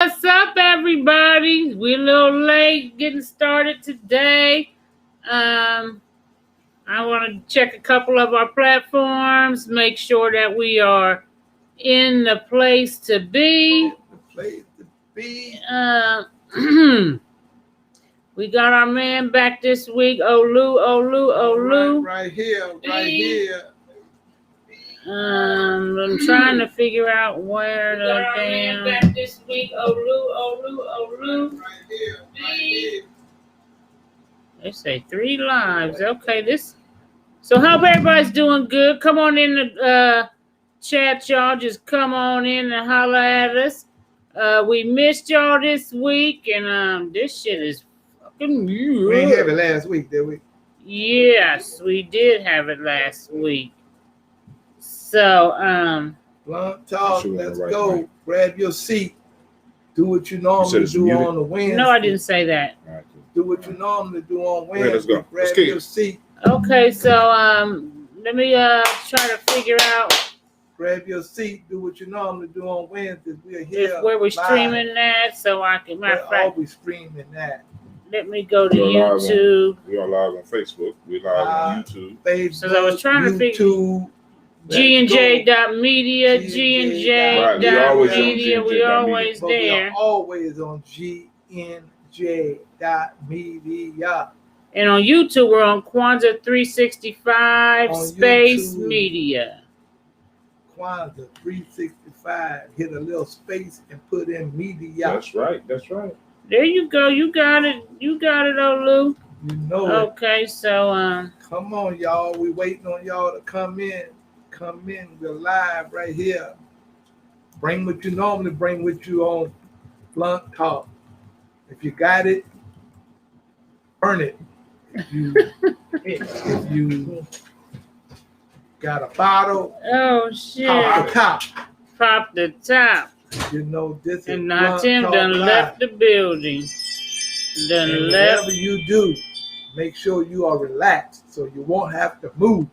What's up, everybody? We're a little late getting started today. Um, I want to check a couple of our platforms, make sure that we are in the place to be. Uh, we got our man back this week, Olu. Right here. I'm trying to figure out where the damn. Back this week, Olu. Right here. They say 3 lives. Okay, this. So hope everybody's doing good. Come on in the chat, y'all. Just come on in and holler at us. We missed y'all this week, and this shit is fucking. We didn't have it last week, did we? Yes, we did have it last week. So Blunt talk. Let's go. Mic. Grab your seat. Do what you normally do on the Wednesday. No, I didn't say that. Do what you normally do on Wednesday. Let's go. Grab your seat. Okay, so let me try to figure out. Grab your seat. Do what you normally do on Wednesdays. We're here. Where we're streaming that, so I can. We're always streaming that. Let me go to YouTube. We are live on Facebook. We're live on YouTube. Facebook, so I was trying to figure. G&J.media, G&J.media. We always there. We are always on G&J.media. And on YouTube, we're on Kwanzaa 365 Space YouTube, Media. Kwanzaa 365. Hit a little space and put in media. That's right. There you go. You got it, Olu. You know it. Okay, so come on, y'all. We waiting on y'all to come in. Come in. We're live right here. Bring what you normally bring with you on Blunt Talk. If you got it, burn it. If you got a bottle, oh shit, pop the top. You know this. And now Tim done left the building. Whatever you do, make sure you are relaxed so you won't have to move.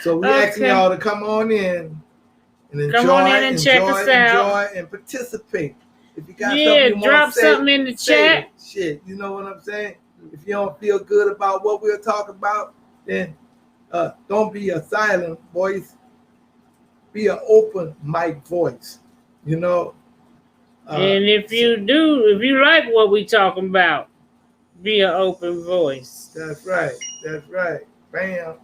So we're asking y'all to come on in and enjoy, check us out. Enjoy and participate. If you got something you drop something in the chat. Shit, you know what I'm saying? If you don't feel good about what we're talking about, then don't be a silent voice. Be an open mic voice. You know. And if you like what we talking about, be an open voice. That's right. Bam.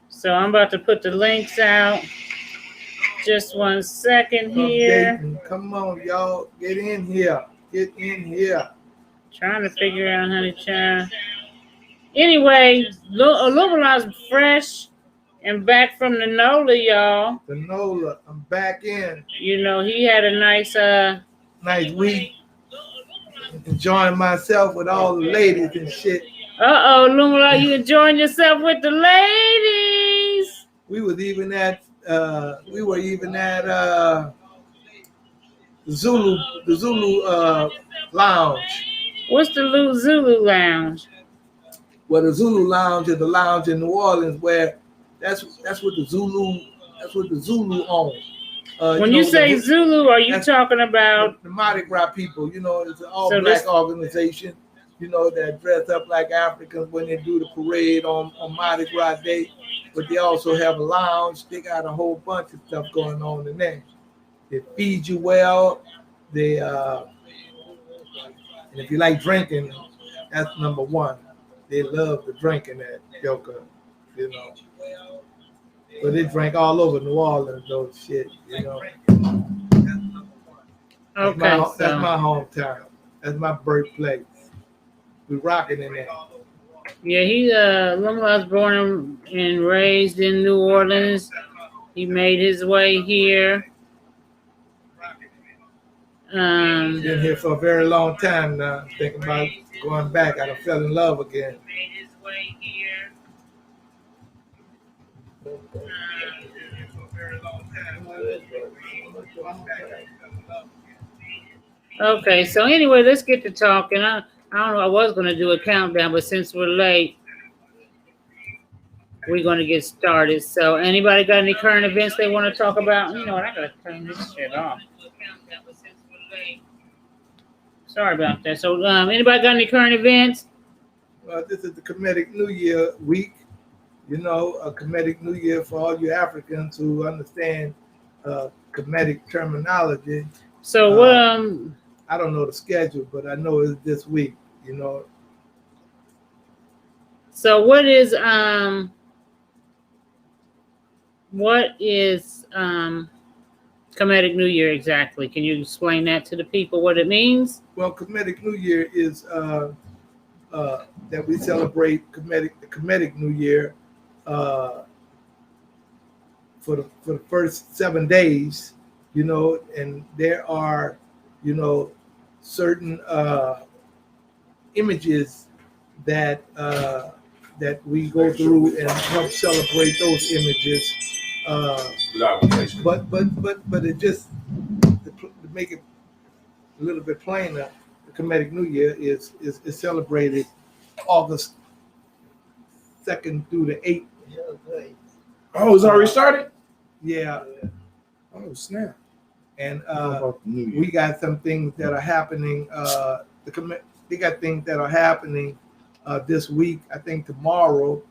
So I'm about to put the links out. Just 1 second here. Come on, y'all. Get in here. Trying to figure out how to chat. Anyway, Illuminati's fresh and back from the NOLA, y'all. The NOLA. I'm back in. You know, he had a nice week. Enjoying myself with all the ladies and shit. Illuminati, you enjoying yourself with the ladies? We were even at the Zulu lounge. What's the Zulu lounge? Well, the Zulu lounge is the lounge in New Orleans where that's what the Zulu own. When you say Zulu, are you talking about the Mardi Gras people? You know, it's an all-black organization. You know, that dress up like Africans when they do the parade on Mardi Gras Day. But they also have a lounge. They got a whole bunch of stuff going on in there. They feed you well. They and if you like drinking, that's number one. They love the drinking at Joker, you know. But they drink all over New Orleans, those shit, you know. Okay, that's my hometown. That's my birthplace. We rocking in there. Yeah, he's was born and raised in New Orleans. He made his way here. Been here for a very long time now. Thinking about going back. I fell in love again. Made his way here. Okay, so anyway, let's get to talking. I don't know. I was going to do a countdown, but since we're late, we're going to get started. So anybody got any current events they want to talk about? You know what? I got to turn this shit off. Sorry about that. So anybody got any current events? This is the Kemetic New Year week. You know, a Kemetic New Year for all you Africans who understand Kemetic terminology. So what? I don't know the schedule, but I know it's this week. You know. So what is Kemetic New Year exactly? Can you explain that to the people what it means? Well, Kemetic New Year is that we celebrate the Kemetic New Year for the first 7 days, you know, and there are, you know, certain images that that we go through and help celebrate those images. But it just to make it a little bit plainer, the Kemetic New Year is celebrated August 2nd through the 8th. Oh, it's already started? Yeah. Oh, snap. And we got some things that are happening. They got things that are happening this week, I think tomorrow,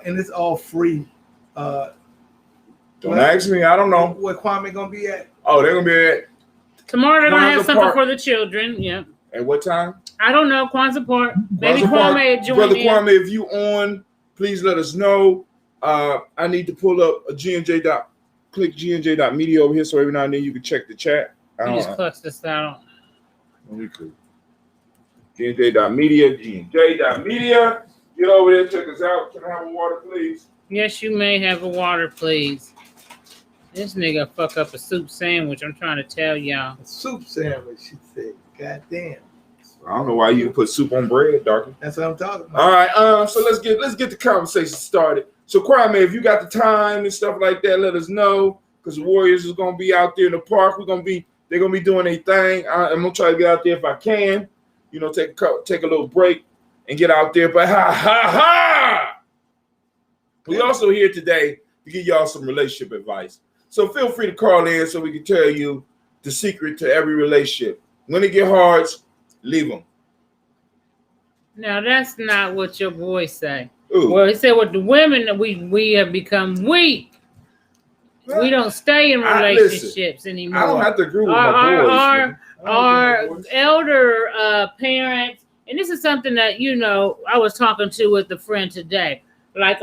and it's all free. Don't ask me, I don't know. Where Kwame gonna be at? Oh, they're gonna be at Tomorrow they're gonna have Kwanzaa something Park. for the children. Yeah. At what time? I don't know. Kwanzaa Park. Maybe Kwanzaa Park. Kwame join Brother in. Kwame, if you on, please let us know. I need to pull up a click GNJ.media over here so every now and then you can check the chat. You just clutch this out. We could. GNJ.media. Get over there, check us out. Can I have a water, please? Yes, you may have a water, please. This nigga fuck up a soup sandwich. I'm trying to tell y'all. A soup sandwich, she said. God damn. I don't know why you put soup on bread, Darky. That's what I'm talking about. All right, so let's get the conversation started. So Kwame, if you got the time and stuff like that, let us know. Because the Warriors is gonna be out there in the park. They're gonna be doing their thing. I'm gonna try to get out there if I can. You know, take a little break and get out there. But we also here today to give y'all some relationship advice. So feel free to call in so we can tell you the secret to every relationship. When it get hard, leave them. Now that's not what your boy say. Ooh. Well, he said with the women that we have become weak. We don't stay in relationships anymore. I don't have to agree with my boys. Our elder parents, and this is something that, you know, I was talking to with a friend today. Like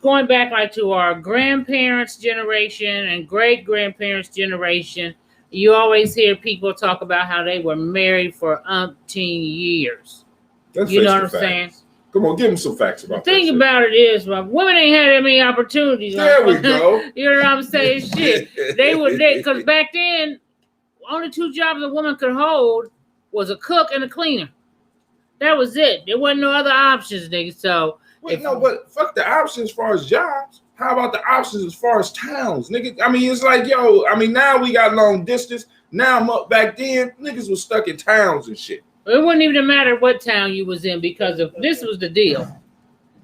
going back like to our grandparents' generation and great grandparents' generation, you always hear people talk about how they were married for umpteen years. Let's you face know the what I'm facts. saying? Come on, give them some facts about The thing that about it is, well, women ain't had that many opportunities. There we go. You know what I'm saying? Shit. Because back then, only two jobs a woman could hold was a cook and a cleaner. That was it. There wasn't no other options, nigga. So, Wait, no, but fuck the options as far as jobs. How about the options as far as towns, nigga? I mean, it's like, now we got long distance. Now, back then, niggas was stuck in towns and shit. it wouldn't even matter what town you was in, because if this was the deal,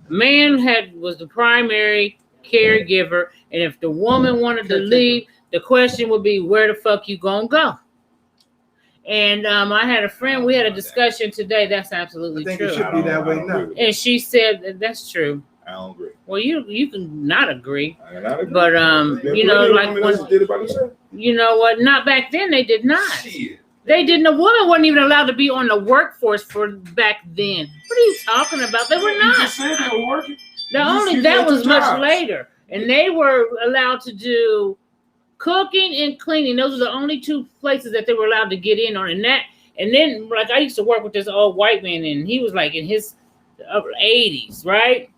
man was the primary caregiver, and if the woman wanted to leave, the question would be, where the fuck you gonna go? And I had a friend, we had a discussion today. That's absolutely I think true. it should be that way now. And she said that's true. I don't agree. Well, you can not agree, I cannot agree. but you know, like when, did it by themselves. you know what? Not back then. They did not. Shit. They didn't. A woman wasn't even allowed to be on the workforce for back then. What are you talking about? They were You not. just said they were working. That was much jobs. later, and they were allowed to do cooking and cleaning. Those were the only two places that they were allowed to get in on. And then like I used to work with this old white man, and he was like in his 80s, right?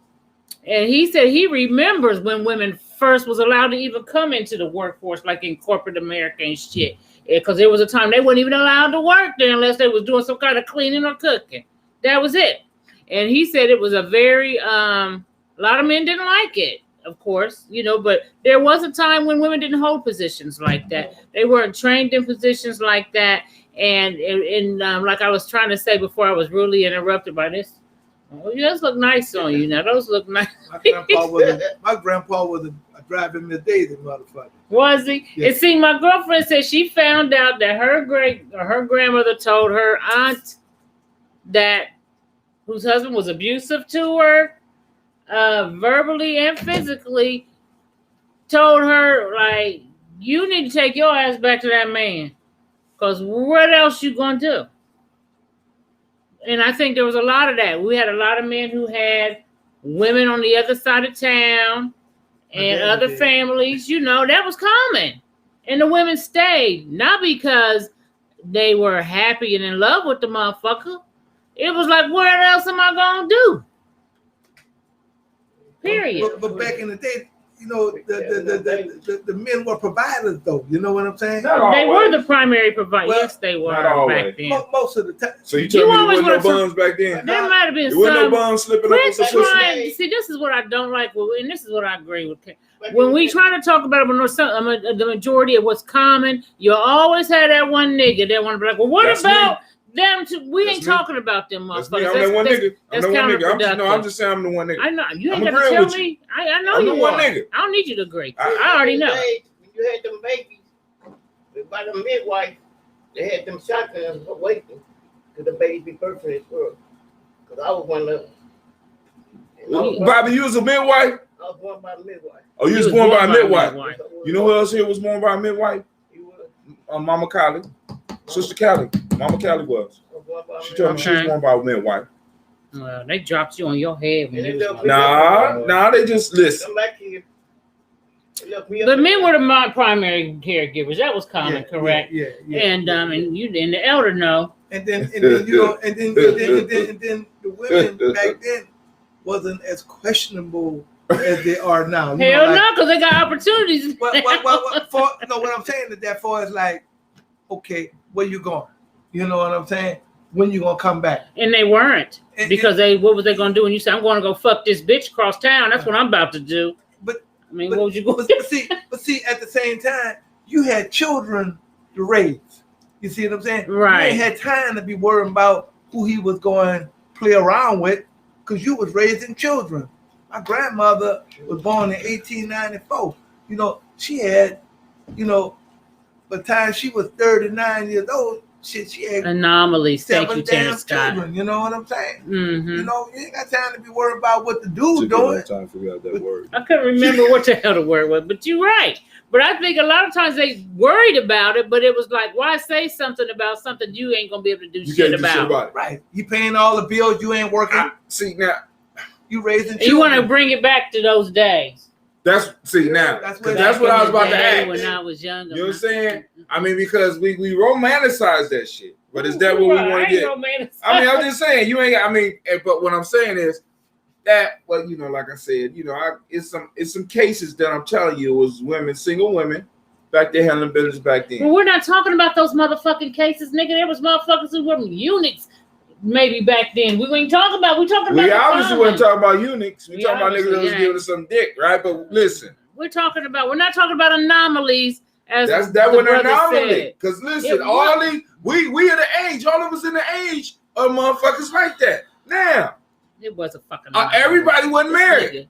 And he said he remembers when women first was allowed to even come into the workforce, like in corporate America and shit. Because there was a time they weren't even allowed to work there unless they was doing some kind of cleaning or cooking. That was it. And he said it was a very, a lot of men didn't like it, of course, you know, but there was a time when women didn't hold positions like that. They weren't trained in positions like that. And like I was trying to say before I was rudely interrupted by this Oh, those look nice on you. Now those look nice. My grandpa was a driving Miss Daisy motherfucker. Was he? Yeah. And see, my girlfriend said she found out that her grandmother told her aunt that whose husband was abusive to her, verbally and physically, told her like, you need to take your ass back to that man, because what else you gonna do? And I think there was a lot of that. We had a lot of men who had women on the other side of town and other families, that was common. And the women stayed, not because they were happy and in love with the motherfucker. It was like, what else am I going to do? Period. But back in the day, the men were providers, though. You know what I'm saying? They were the primary providers. Well, yes, they were back then. Most of the time. So you tell me there wasn't no wanted bums back then? There might have been There wasn't no some. bums slipping up with Quit some trying. See, this is what I don't like, and this is what I agree with. When we try to talk about the majority of what's common, you always have that one nigga that want to be like, well, what That's about them? We That's ain't me. talking about them That's me. motherfuckers. I'm that one nigga. That's I'm counterproductive. just saying I'm the one nigga. I know. You ain't I'm got to agreeing tell with me. I know I'm you the one are. nigga. I don't need you to agree. I I already know. When you had them babies, by the midwife, they had them shotguns waiting to the babies be birthed in this world. Because I was one of them. Bobby, you was a midwife? I was born by the midwife. Oh, you was born by a midwife. You know who else here was born by a midwife? You was. Mama Callie. Sister Callie. Mama Callie was. I was born by a She told me she was Okay. born by a midwife. Well, they dropped you on your head when And you they was left me born. Nah, they just listen. Come back here. They left me up The men there. were the primary caregivers. That was common, correct? Yeah. And and the elder know. And then the women back then wasn't as questionable as they are now. You Hell know, no, because they got opportunities. what I'm saying is that far as like, okay, where you going? You know what I'm saying? When you gonna come back? And they weren't, And- because what was they gonna do when you said, I'm gonna go fuck this bitch across town? That's what I'm about to do. But I mean, but- what would you go But do? see, at the same time, you had children to raise. You see what I'm saying? Right. You ain't had time to be worrying about who he was going to play around with, because you was raising children. My grandmother was born in 1894. She had, by the time she was 39 years old, she had Anomalies. Thank you, 7 Terrence damn Scott. children. You know what I'm saying? Mm-hmm. You ain't got time to be worried about what the dude Took a long doing. time to figure out that word. I couldn't remember what the hell the word was, but you're right. But I think a lot of times they worried about it, but it was like, why say something about something you ain't gonna be able to do You shit can't do shit about? about it. Right. You paying all the bills, you ain't working. See now, You raising And children. you want to bring it back to those days. that's now. That's That's, what- what I was about to Back in ask. the day when I was younger. You know what I'm saying? I mean, because we romanticize that shit. But is that what we want to get? I'm just saying, you ain't. But what I'm saying is that, well, like I said, it's some cases that I'm telling you, it was women, single women, back there handling business back then. Well, we're not talking about those motherfucking cases, nigga. There was motherfuckers who were eunuchs maybe back then. We ain't talking about. We talking about. We the obviously common. weren't talking about eunuchs. We We talking about niggas that was obviously giving us some dick, right? But listen, We're talking about. We're not talking about anomalies. As that the was an brother anomaly. said. Because listen, It all was. these we are the age, all of us in the age of motherfuckers like that. Now, It was a fucking. anomaly. everybody wasn't married. Nigga.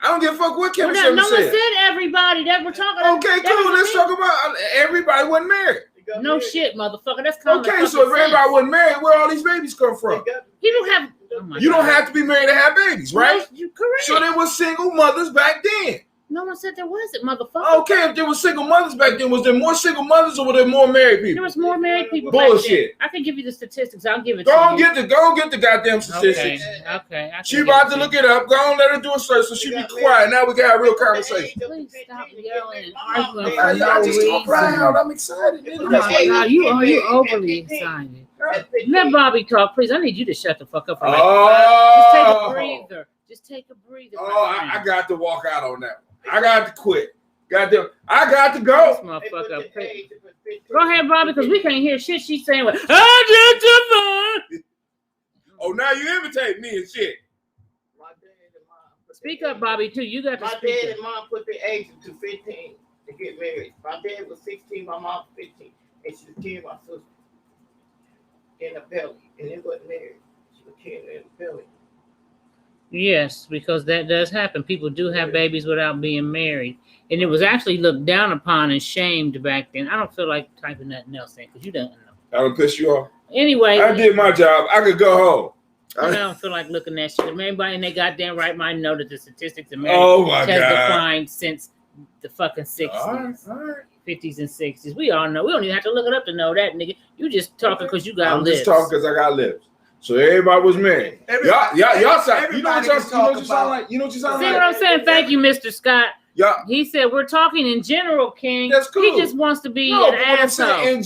I don't give a fuck what Well, Kevin no one said. said everybody. That we're talking. Okay, that cool. was Let's talk about everybody wasn't married. They got No married. shit, motherfucker. That's common. Okay, so if fucking everybody sense. wasn't married, where all these babies come from? People have. Oh my You don't God. have to be married to have babies, right? No, you correct. So there was single mothers back then. No one said there wasn't, motherfucker. Okay, if there was single mothers back then, was there more single mothers or were there more married There people? was more married people. Bullshit. Back then. I can give you the statistics. I'll give it Go to on, you. go get the goddamn Okay. statistics. Okay. I She can about give to it look it up. Go on, let her do a search so she be quiet. Now we got a real conversation. Please stop yelling and arguing Hey, for no Y'all just talk reason. loud. I'm excited. Oh my God, you overly excited. Let Bobby talk, please. I need you to shut the fuck up for like 5 Just take a breather. Just take a breather. Oh, my I friend. got to walk out on that one. I got to quit. Goddamn, I got to This go. motherfucker. Go ahead, Bobby, because we can't hear shit she's saying. With, I just Oh, now you imitate me and shit. Speak up, Bobby, too. You got to My speak dad up. and mom put their age to 15 to get married. My dad was 16, my mom 15, and she was carrying my sister in the belly, and they wasn't married. She was carrying her in the belly. Yes, because that does happen. People do have babies without being married. And it was actually looked down upon and shamed back then. I don't feel like typing nothing else in because you don't know. I don't piss you off. Anyway, I did my job. I could go home. I don't feel like looking at shit. Everybody in their goddamn right mind know that the statistics in marriage Oh my has God. declined since the fucking 60s, All right. 50s, and 60s. We all know. We don't even have to look it up to know that, nigga. You just talking because you got I'm lips. just talking because I got lips. So everybody was married. Y'all sound. You know what you sound like? You know what you sound See like? what I'm saying? Thank you, Mr. Scott. Yeah. He said we're talking in general, King. That's cool. He just wants to be No, an but what I'm asshole. saying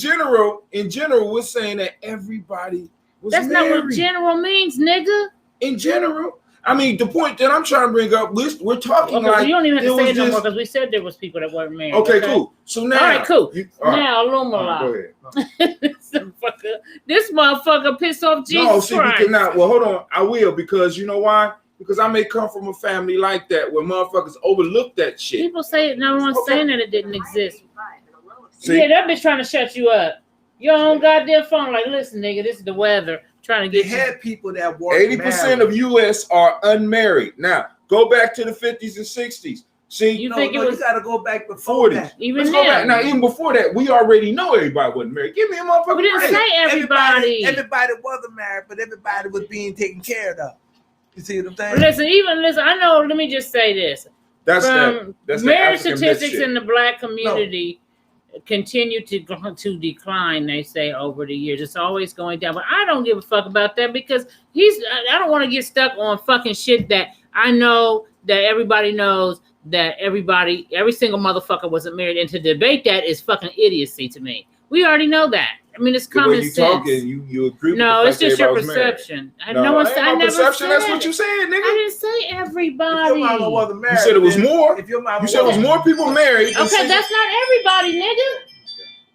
in general, we're saying that everybody was That's married. not what general means, nigga. In general, I mean, the point that I'm trying to bring up, we're talking Okay, like so you don't even have to it say was it no more just- because we said there was people that weren't married. Okay, cool. So now, All right, cool. all right. Now, All right, go Lumala. ahead. This motherfucker pissed off Jesus No, see, we Christ. cannot. Well, hold on. I will because you know why? Because I may come from a family like that where motherfuckers overlook that shit. People say no one's Okay. saying that it didn't exist. See? Yeah, that bitch trying to shut you up. Your own goddamn phone, like, listen, nigga, this is the weather. Trying to They get you. had people that were 80% of U.S. are unmarried. Now, go back to the 50s and 60s. See, You think it was you got to go back before 40s. that. even Let's go back. then? Now, even before that, we already know everybody wasn't married. Give me a motherfucker. We didn't break. say everybody. Everybody wasn't married, but everybody was being taken care of. You see what I'm saying? Listen. I know. Let me just say this: That's from the marriage African myth statistics shit. in the black community continue to decline. They say over the years, it's always going down. But I don't give a fuck about that because I don't want to get stuck on fucking shit that I know that everybody knows that every single motherfucker wasn't married, and to debate that is fucking idiocy to me. We already know that. I mean, it's The way common you sense. talking, you agree with No, the it's fact just that your everybody was married. perception. No, No one ain't said. my I never perception. said That's it. what you said, I nigga. didn't say If your everybody. mama wasn't married, You said it was then- more. If your mama You said it was wasn't- more people married. than Okay, single- that's not everybody, nigga.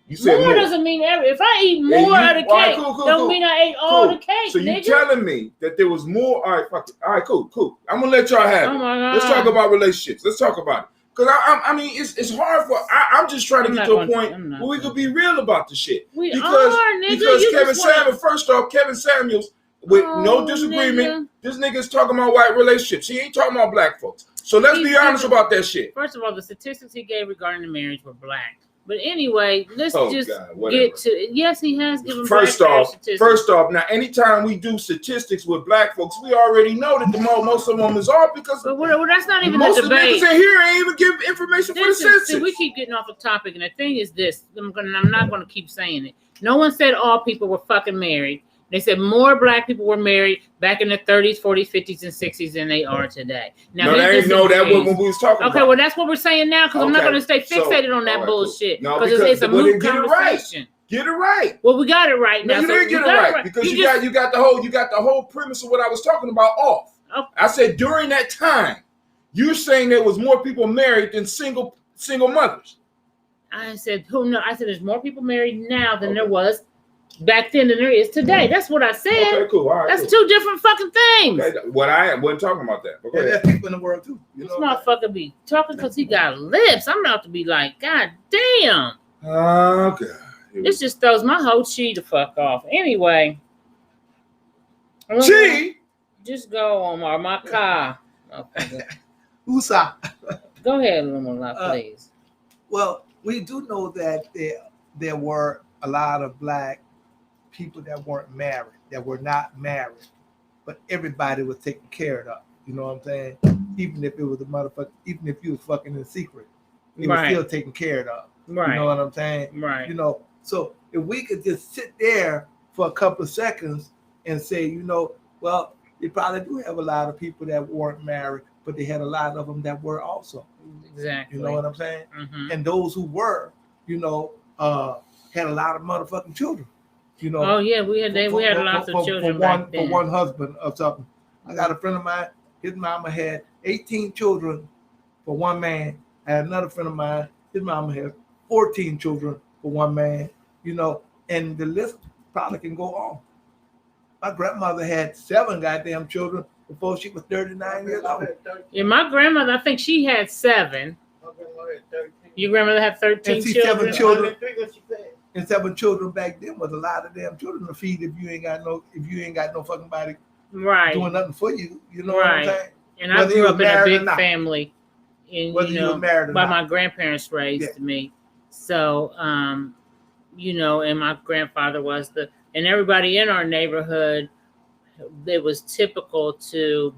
You said More doesn't mean every. If I eat Yeah, more you- of the cake, all right, cool, don't mean I ate all Cool. the cake, So you nigga. telling me that there was more? All right, fuck it. All right, cool. I'm gonna let y'all have Oh it. my God. Let's talk about relationships. Let's talk about it. Because I mean, it's hard for. I'm just trying to I'm get not to a going to- point I'm not where we going could be real about the shit. We Because are, nigga. because You Kevin just wanna- Samuels, first off, Kevin Samuels, with Oh, no disagreement, nigga. this nigga's talking about white relationships. He ain't talking about black folks. So let's He's be honest different. about that shit. First of all, the statistics he gave regarding the marriage were black. But anyway, let's Oh, just God, whatever. get to. Yes, he has given First black marriage off, statistics. now anytime we do statistics with black folks, we already know that most of them is all because But that's not even most the of the debate. niggas in here ain't even give information for the census. See, we keep getting off the topic, and the thing is this: I'm not going to keep saying it. No one said all people were fucking married. They said more black people were married back in the 30s, 40s, 50s, and 60s than they are today. Now, no, he that ain't no that disagrees. what we was talking Okay, about. well, that's what we're saying now because I'm not Okay, going to stay so, fixated on that all right, cool. bullshit No, because because it's a well, moot then get it right. conversation. Get it right. Well, we got it right No, now. you so didn't get it got right because you got the whole premise of what I was talking about off. Oh. I said during that time, you're saying there was more people married than single mothers. I said, who knows? I said, there's more people married now than there was back then than there is today. That's what I said. Okay, cool. All right, That's cool. two different fucking things. Okay, what I wasn't talking about that. But go And ahead. there's people in the world too. You This know, motherfucker be talking because he got lips. I'm about to be like, God damn. Okay. This just throws my whole chi the fuck off. Anyway. Gee. Just go on my car. Okay. USA. Go ahead, Lumala, please. Well, we do know that there were a lot of black people that weren't married, that were not married, but everybody was taken care of. You know what I'm saying? Even if it was a motherfucker, even if you was fucking in secret, it was Right. still taken care of. Right. You know what I'm saying? Right. You know, so if we could just sit there for a couple of seconds and say, you know, well, they probably do have a lot of people that weren't married, but they had a lot of them that were also. Exactly. You know what I'm saying? Mhm. And those who were, you know, had a lot of motherfucking children. You know. Oh yeah, we had lots of children back then. For one husband or something. I got a friend of mine. His mama had 18 children for one man. I had another friend of mine. His mama had 14 children for one man. You know, and the list probably can go on. My grandmother had 7 goddamn children before she was 39 years old. Yeah, my grandmother, I think she had 7. Your grandmother had 13 And see, children. 7 children. And 7 children back then was a lot of damn children to feed if you ain't got no fucking body Right. doing nothing for you. You know Right. what I'm saying? And I Whether grew you up were in a married or big not. family, and Whether you were married or by not. my grandparents raised me. So, and my grandfather was and everybody in our neighborhood, it was typical for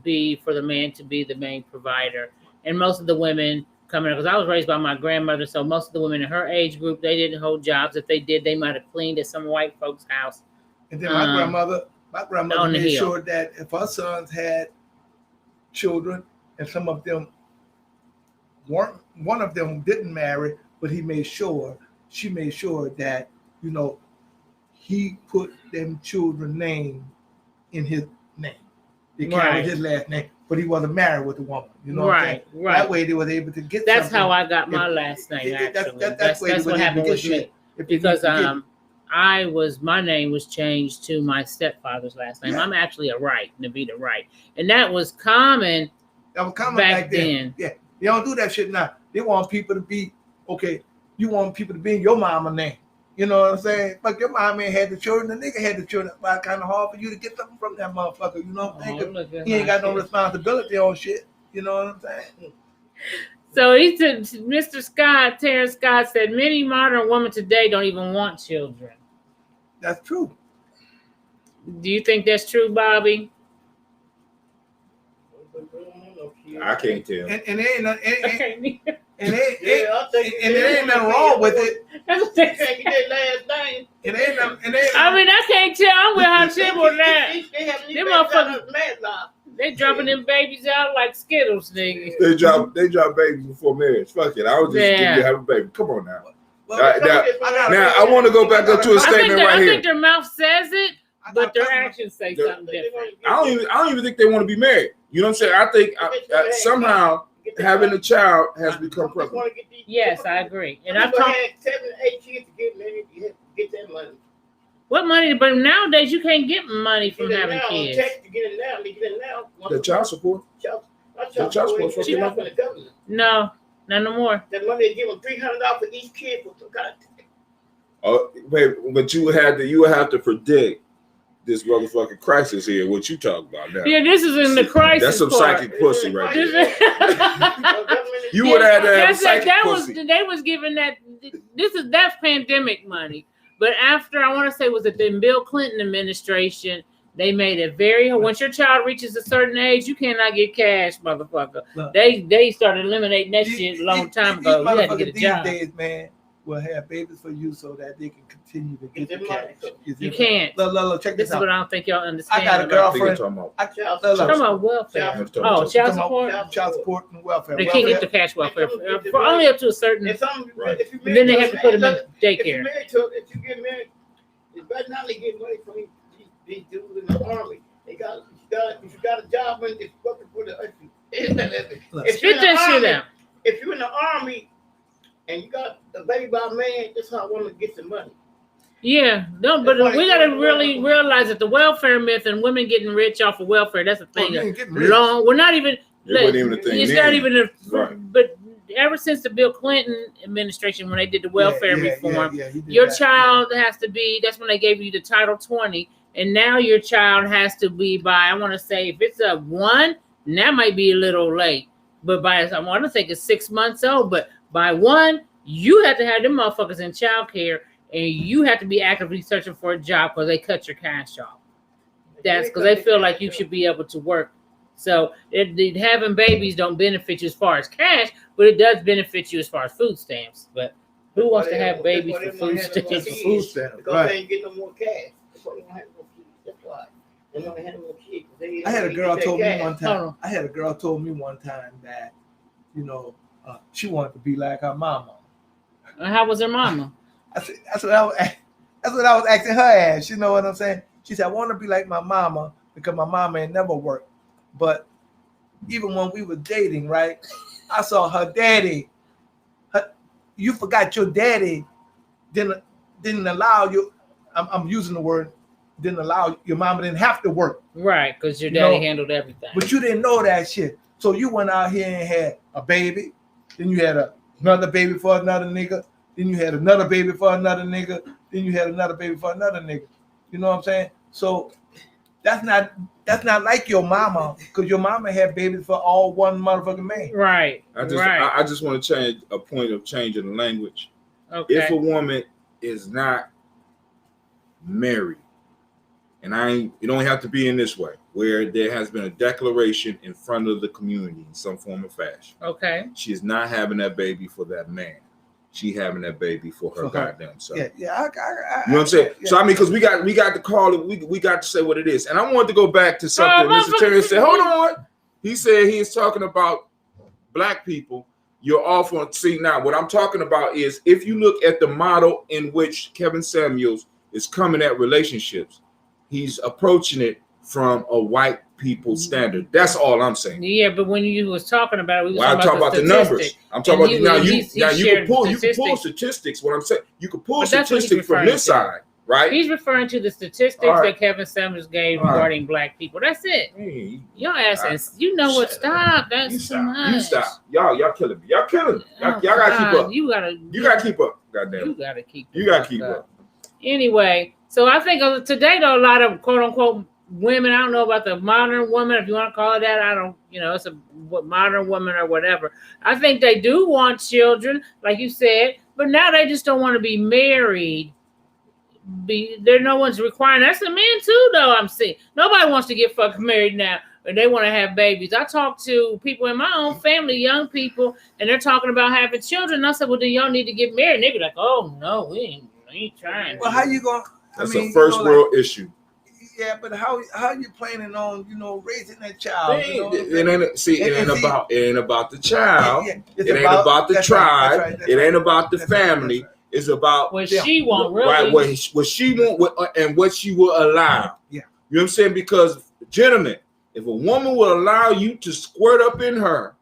the man to be the main provider. And most of the women coming up, because I was raised by my grandmother, so most of the women in her age group, they didn't hold jobs. If they did, they might have cleaned at some white folks' house. And then my grandmother on the made hill. sure that if her sons had children and some of them weren't, one of them didn't marry, but she made sure that, he put them children's name in his name. They carried Right. his last name, but he wasn't married with the woman. You know what I'm saying? Right. That way they was able to get That's something. how I got my If- last name, that's- actually. that's That's way they what was able happened to with get me. shit. If they Because need to get my name was changed to my stepfather's last name. Yeah. I'm actually a Wright, Navita Wright. And that was common that was common back back then. then. Yeah, they don't do that shit now. They want people to be okay. You want people to be in your mama name. You know what I'm saying? Fuck, your mama ain't had the children. The nigga had the children. It's kind of hard for you to get something from that motherfucker. You know what I'm saying? 'Cause look at he ain't my got no shit. responsibility on shit. You know what I'm saying? So he said, Mr. Scott, Terrence Scott said, many modern women today don't even want children. That's true. Do you think that's true, Bobby? I can't tell. And there ain't no- Okay. I think and there ain't nothing wrong with it. That's what they You can't say. get that last name. It ain't no- it ain't. I mean, I can't tell. I'm with how simple that. They have Them motherfuckers- motherfuckers. They dropping them babies out like Skittles, nigga. They drop babies before marriage. Fuck it. I was just Yeah. give you have a baby. Come on now. Well, Now I want to go back up to a statement right I here. think their mouth says it, I got but their personal- actions say The- something different. I don't even think they want to be married. You know what I'm saying? I think somehow having a child has become prevalent. Yes, I agree. And I've I've talked. had 7, 8 years to get married. You have to get that money. What money? But nowadays you can't get money from Get it having now, kids. text to get it now. They get it now. The child support. Child support support fucking from the government. No, not no more. That money they give them $300 for each kid for some kind of. Oh, wait, but you would have to predict this motherfucking crisis here. What you talking about now? Yeah, this is in the crisis. That's some part. psychic pussy right This there. is- You would have to have That's psychic that pussy. they was giving that. That's pandemic money. But after I want to say was it the Bill Clinton administration, they made it very. Once your child reaches a certain age, you cannot get cash, motherfucker. Look. They started eliminating that shit a long time ago. You had to get a These job. days, man, will have babies for you so that they can continue to get the Get cash. their You can't. Look, check This this is what out. I don't think y'all understand. I got a about- I think I'm girlfriend. talking about. Look, Talking about welfare. Child- I'm talking Oh, about- child support. Child support and welfare. They can't get the cash welfare for only up to a certain. If some, Right. if you Then they have to put them in If you daycare. married to, if you get married, it's better not to get money from these dudes in the army. If you got a job and it's working for the Look. if you're Spit in the that shit army, out. if you're in the army and you got a baby by a man, that's how a woman gets the money. Yeah, no, but we gotta really realize that the welfare myth and women getting rich off of welfare, that's a Oh, thing. you ain't getting rich. Long, we're not even. It wasn't even a thing It's then. not even a. Right. But ever since the Bill Clinton administration, when they did the welfare reform, he did your that. child has to be. That's when they gave you the Title 20, and now your child has to be by. I want to say if it's a 1, that might be a little late, but by I want to think it's 6 months old. But by 1, you have to have them motherfuckers in child care. And you have to be actively searching for a job because they cut your cash off. That's because they feel like you should be able to work. So having babies don't benefit you as far as cash, but it does benefit you as far as food stamps. But who wants to have babies for food stamps? Food stamps, Because right. they ain't getting no more cash. That's why they don't have no kids. That's why. They don't have no more kids. I had a girl told me one Hold time. on. I had a girl told me one time that, she wanted to be like her mama. How was her mama? That's what I was asking her ass. You know what I'm saying? She said, I want to be like my mama because my mama ain't never worked. But even when we were dating, right, I saw her daddy. You forgot your daddy didn't allow you. I'm using the word didn't allow your mama didn't have to work. Right, because your You daddy know, handled everything. But you didn't know that shit. So you went out here and had a baby. Then you had another baby for another nigga. Then you had another baby for another nigga. Then you had another baby for another nigga. You know what I'm saying? So that's not like your mama, because your mama had babies for all one motherfucking man. Right. I just want to change a point of changing the language. Okay. If a woman is not married, and it don't have to be in this way, where there has been a declaration in front of the community in some form or fashion. Okay. She is not having that baby for that man. She having that baby for her goddamn self. Yeah. You know what I'm saying? Yeah. So I mean, because we got to call it, we got to say what it is. And I wanted to go back to something Mr. Terry said. Hold on. He said he is talking about black people. You're off on. See, now what I'm talking about is if you look at the model in which Kevin Samuels is coming at relationships, he's approaching it from a white people standard. That's all I'm saying. Yeah, but when you was talking about it, we was I'm talking about the numbers. I'm talking about now. You can pull statistics. What I'm saying, you can pull statistics from this side, right? He's referring to the statistics that Kevin Samuels gave regarding black people. That's it. Hey, Your ass, you know what? Stop. That's too much. You stop. Y'all killing me. Y'all killing me. Y'all gotta keep up. You gotta keep up. Goddamn. You gotta keep up. Anyway, so I think today though, a lot of quote unquote women, I don't know about the modern woman, if you want to call it that. I don't, it's a modern woman or whatever. I think they do want children, like you said, but now they just don't want to be married. No one's requiring. That's the men too, though. I'm seeing nobody wants to get fucking married now, but they want to have babies. I talk to people in my own family, young people, and they're talking about having children. And I said, well, then y'all need to get married. And they be like, oh no, we ain't trying. Well, how you going? That's a first world issue. Yeah, but how you planning on raising that child? It ain't about the child. It ain't about the tribe. It ain't about the family. It's about what she want, really. Right, what she want and what she will allow. Yeah. You know what I'm saying? Because, gentlemen, if a woman will allow you to squirt up in her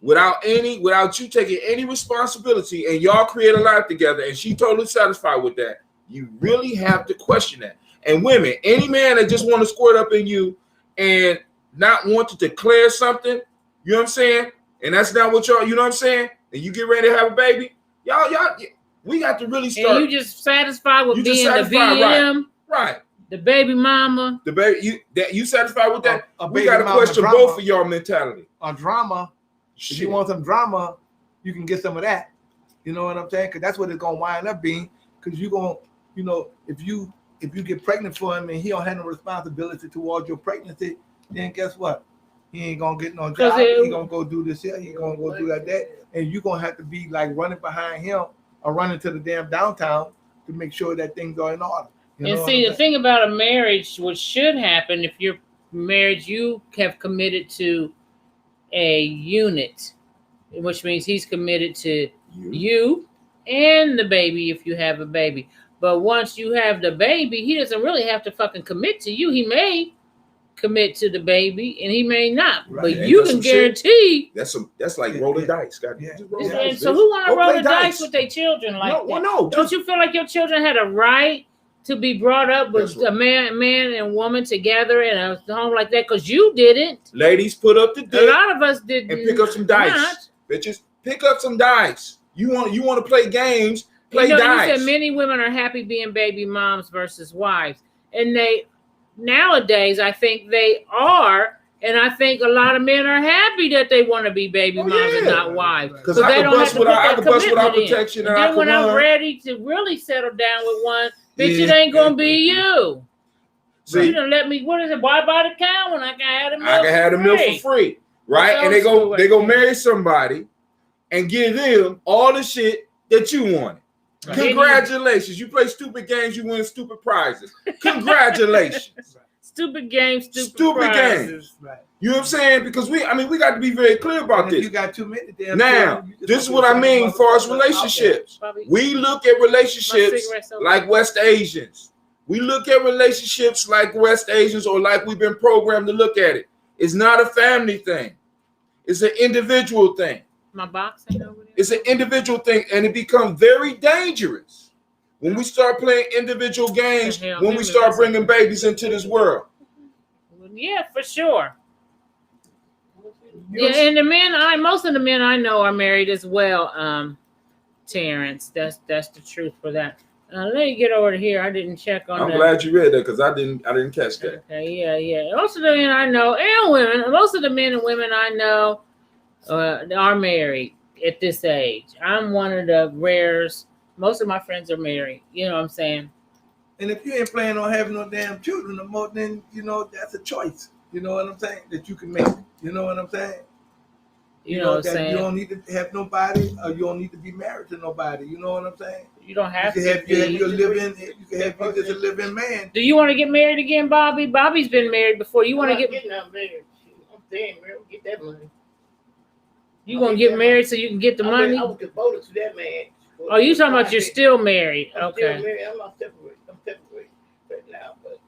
without you taking any responsibility, and y'all create a life together, and she totally satisfied with that, you really have to question that. And women, any man that just want to squirt up in you and not want to declare something, you know what I'm saying? And that's not what y'all, you know what I'm saying? And you get ready to have a baby, y'all, we got to really start. And you just satisfied with being the BM, right? The baby mama, the baby. You satisfied with that? We got to question both of y'all mentality. On drama, if you want some drama, you can get some of that. You know what I'm saying? Because that's what it's gonna wind up being. Because you're gonna, if you get pregnant for him and he don't have no responsibility towards your pregnancy, then guess what? He ain't gonna get no job. He gonna go do this here. He gonna go do that, and you're gonna have to be like running behind him or running to the damn downtown to make sure that things are in order. And see, the thing about a marriage, what should happen if you're married, you have committed to a unit, which means he's committed to you and the baby if you have a baby. But once you have the baby, he doesn't really have to fucking commit to you. He may commit to the baby and he may not. Right. But you can guarantee that's like rolling dice. So who want to roll the dice with their children like that? No. Don't you feel like your children had a right to be brought up with a man and woman together in a home like that? Because you didn't. Ladies, put up the dick. A lot of us didn't. And pick up some dice. Bitches, pick up some dice. You want to play games. Play dice. You said many women are happy being baby moms versus wives. And nowadays, I think they are. And I think a lot of men are happy that they want to be baby moms and not wives. Because they don't have to put that commitment protection in. And then when I'm ready to really settle down with one, bitch, it ain't going to be you. See, you done let me, what is it, why buy the cow when I can have the milk I can have the milk for free, right? And they go marry somebody and give them all the shit that you wanted. Congratulations. You play stupid games, you win stupid prizes. Congratulations. Stupid games, stupid games. Right. You know what I'm saying? Because we got to be very clear about this. You got too many damn now, this is what I mean as far as relationships. We look at relationships like West Asians. We look at relationships like West Asians or like we've been programmed to look at it. It's not a family thing. It's an individual thing. My box ain't over there. It's an individual thing, and it becomes very dangerous when we start playing individual games, when we start bringing babies into this world. Yeah, for sure. Yeah, and the men, most of the men I know are married as well. Terrence, that's the truth for that. Let me get over here. I didn't check on I'm that. glad you read that because I didn't catch that. Okay, yeah. Most of the men I know, and women, most of the men and women I know are married at this age. I'm one of the rares. Most of my friends are married. You know what I'm saying? And if you ain't planning on having no damn children no more, then you know that's a choice. You know what I'm saying? That you can make. You know what I'm saying? You know what I'm that saying? you don't need to have nobody, or you don't need to be married to nobody. You know what I'm saying? You don't have you to. can have your living. You can have you just a living man. Do you want to get married again, Bobby? Bobby's been married before. You want to get? Not married. I'm saying, man, get that money. You gonna get married so you can get the money? I was devoted to that man. Oh, you talking about you're still married? I'm Okay. still married. I'm not separated. I'm separated right now, but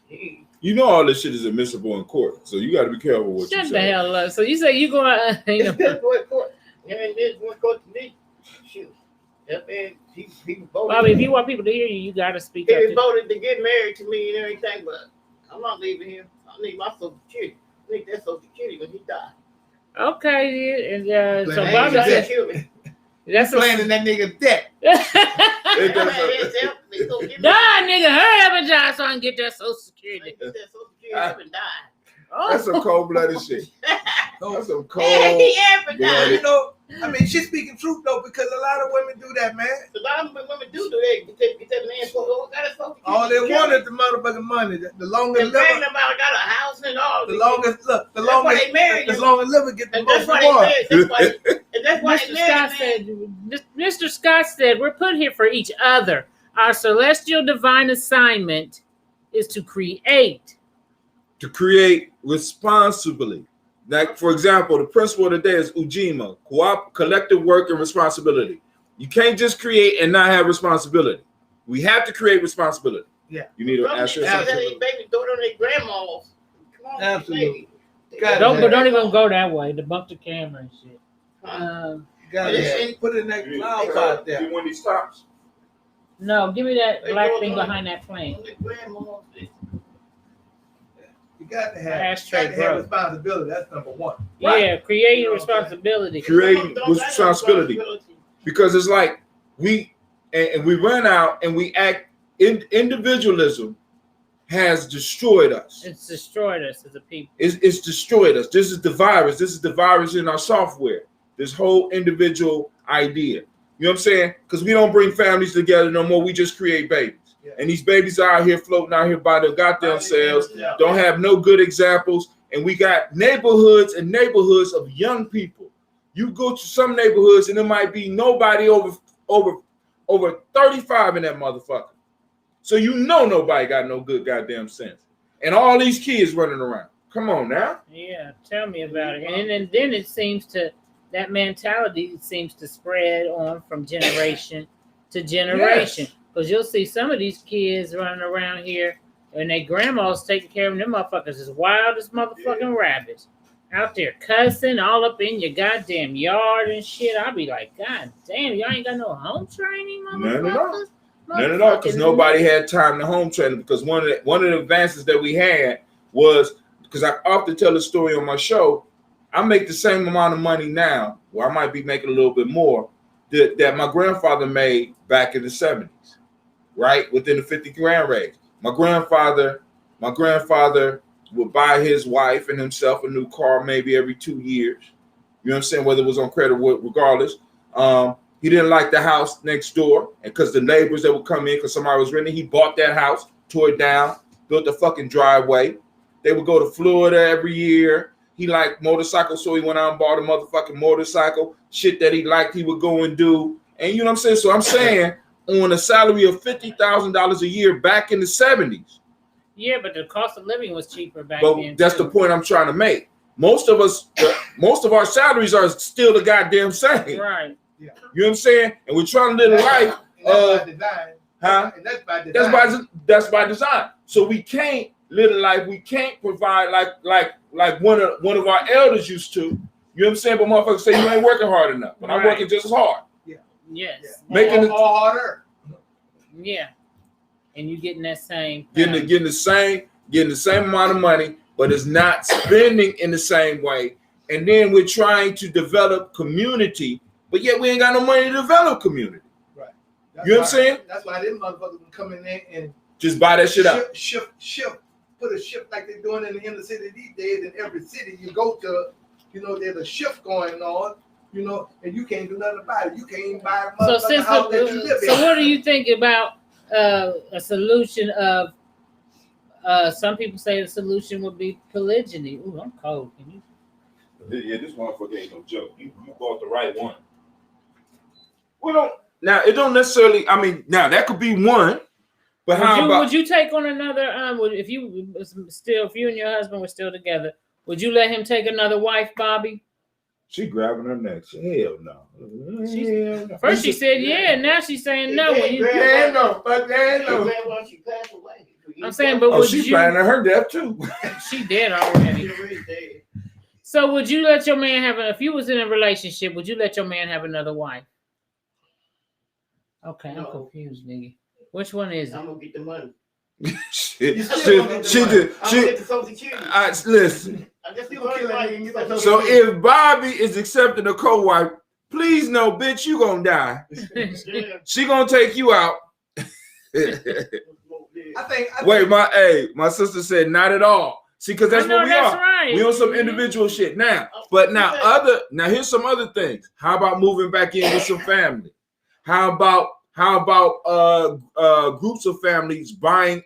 he. You know all this shit is admissible in court, so you got to be careful what you Shut say. the hell up. So you say you going? You know. That's what court. And this one court to me. Shoot. That man, he voted. Bobby, if you want people to hear you, you got to speak up. He voted to get married to me and everything, but I'm not leaving him. I need my Social Security. I need that Social Security when he died. Okay, and But so I Bobby ain't said Kill me. that's Planning that nigga's death. It does- They gonna get me. Die, nigga, hurry up and die so I can get that Social Security. Get that Social Security up and die. That's Oh, some cold-blooded shit. That's some cold. He ever Yeah, died. you know, I mean, she's speaking truth though, because a lot of women do that, man. A lot of women do that. Get that man for got his Social Security. All they want is the motherfucking money. The longer They're bragging liver, about got a house and all. the longest look, the That's why longest, they married the you. longer liver get the And most that's why they reward. married. That's why Mr. they Scott married. said, Mr. Scott said, we're put here for each other. Our celestial divine assignment is to create. To create responsibly. Like, for example, the principle of the day is Ujima, collective work and responsibility. You can't just create and not have responsibility. We have to create responsibility. Yeah. You need to ask yourself. Baby throw it on their grandmas. Come on, Absolutely. baby. Got Don't even go that way. Debunk the camera and shit. You gotta put it in that cloud out there. When he stops. No, give me that They black go thing on- behind that plane. on their grandmas. You got to have, Ashtray got to have broke. responsibility. That's number one. Yeah, creating You know what I'm saying? responsibility. Creating Don't got responsibility. Because it's like we run out and we act individualism has destroyed us. It's destroyed us as a people. It's destroyed us. This is the virus. This is the virus in our software. This whole individual idea. You know what I'm saying? Because we don't bring families together no more. We just create babies. Yeah. And these babies are out here floating out here by their goddamn selves. Don't have no good examples. And we got neighborhoods and neighborhoods of young people. You go to some neighborhoods and there might be nobody over 35 in that motherfucker. So you know nobody got no good goddamn sense. And all these kids running around. Come on now. Yeah, tell me about it. And then it seems to, that mentality seems to spread on from generation to generation. Because you'll see some of these kids running around here and their grandma's taking care of them motherfuckers as wild as motherfucking rabbits. Out there cussing all up in your goddamn yard and shit. I'll be like, God damn, y'all ain't got no home training, None at all. motherfuckers? None at all, because nobody had time to home train them. Because one of the advances that we had was, because I often tell the story on my show, I make the same amount of money now, or I might be making a little bit more, that my grandfather made back in the 70s, right? Within the 50 grand range. My grandfather would buy his wife and himself a new car maybe every 2 years. You know what I'm saying? Whether it was on credit or regardless. He didn't like the house next door, and because the neighbors that would come in, because somebody was renting, he bought that house, tore it down, built a fucking driveway. They would go to Florida every year. He liked motorcycles, so he went out and bought a motherfucking motorcycle. Shit that he liked, he would go and do. And you know what I'm saying? So I'm saying, on a salary of $50,000 a year back in the 70s. Yeah, but the cost of living was cheaper back But then. that's too. the point I'm trying to make. Most of our salaries are still the goddamn same. Right. You know what I'm saying? And we're trying to live a life. That's by design. Huh? And that's by design. That's by design. So we can't live a life. We can't provide like one of our elders used to. You know what I'm saying? But motherfuckers say you ain't working hard enough. But I'm Right. working just as hard. Yes. Making Or harder. Yeah. And you getting that same getting thing. the same amount of money, but it's not spending in the same way. And then we're trying to develop community, but yet we ain't got no money to develop community. Right. You know what I'm saying? That's why them motherfuckers can come in there and Just buy that shit up. shift, put a shift like they're doing in the inner city these days. In every city you go to, you know, there's a shift going on, you know, and you can't do nothing about it. You can't even buy a So motherfucking house that you live in. so what do you think about a solution of? Some people say the solution would be polygyny. Ooh, I'm cold. Can you? Yeah, this motherfucker ain't no joke. You bought the right one. We don't now. It don't necessarily. I mean, now that could be one. But would you take on another? If you and your husband were still together, would you let him take another wife, Bobby? She grabbing her neck. Hell no. Hell no. First she said yeah, now she's saying no. Fuck that, no. Grandma, she passed away. I'm saying, but would she's you? planning her death too. She dead already. She already dead. So would you let your man have if you was in a relationship, would you let your man have another wife? Okay, No. I'm confused, nigga. Which one is it? I'm gonna get the money. She You still gonna get the money. did. I'm gonna get the Social Security. Listen. I just You gonna kill that nigga and get that So Social Security. if Bobby is accepting a co-wife, please know, bitch, you gonna die. She gonna take you out. I think Wait, my sister said not at all. See, because that's what we that's are. right. We on some individual shit now. But now here's some other things. How about moving back in with some family? How about groups of families buying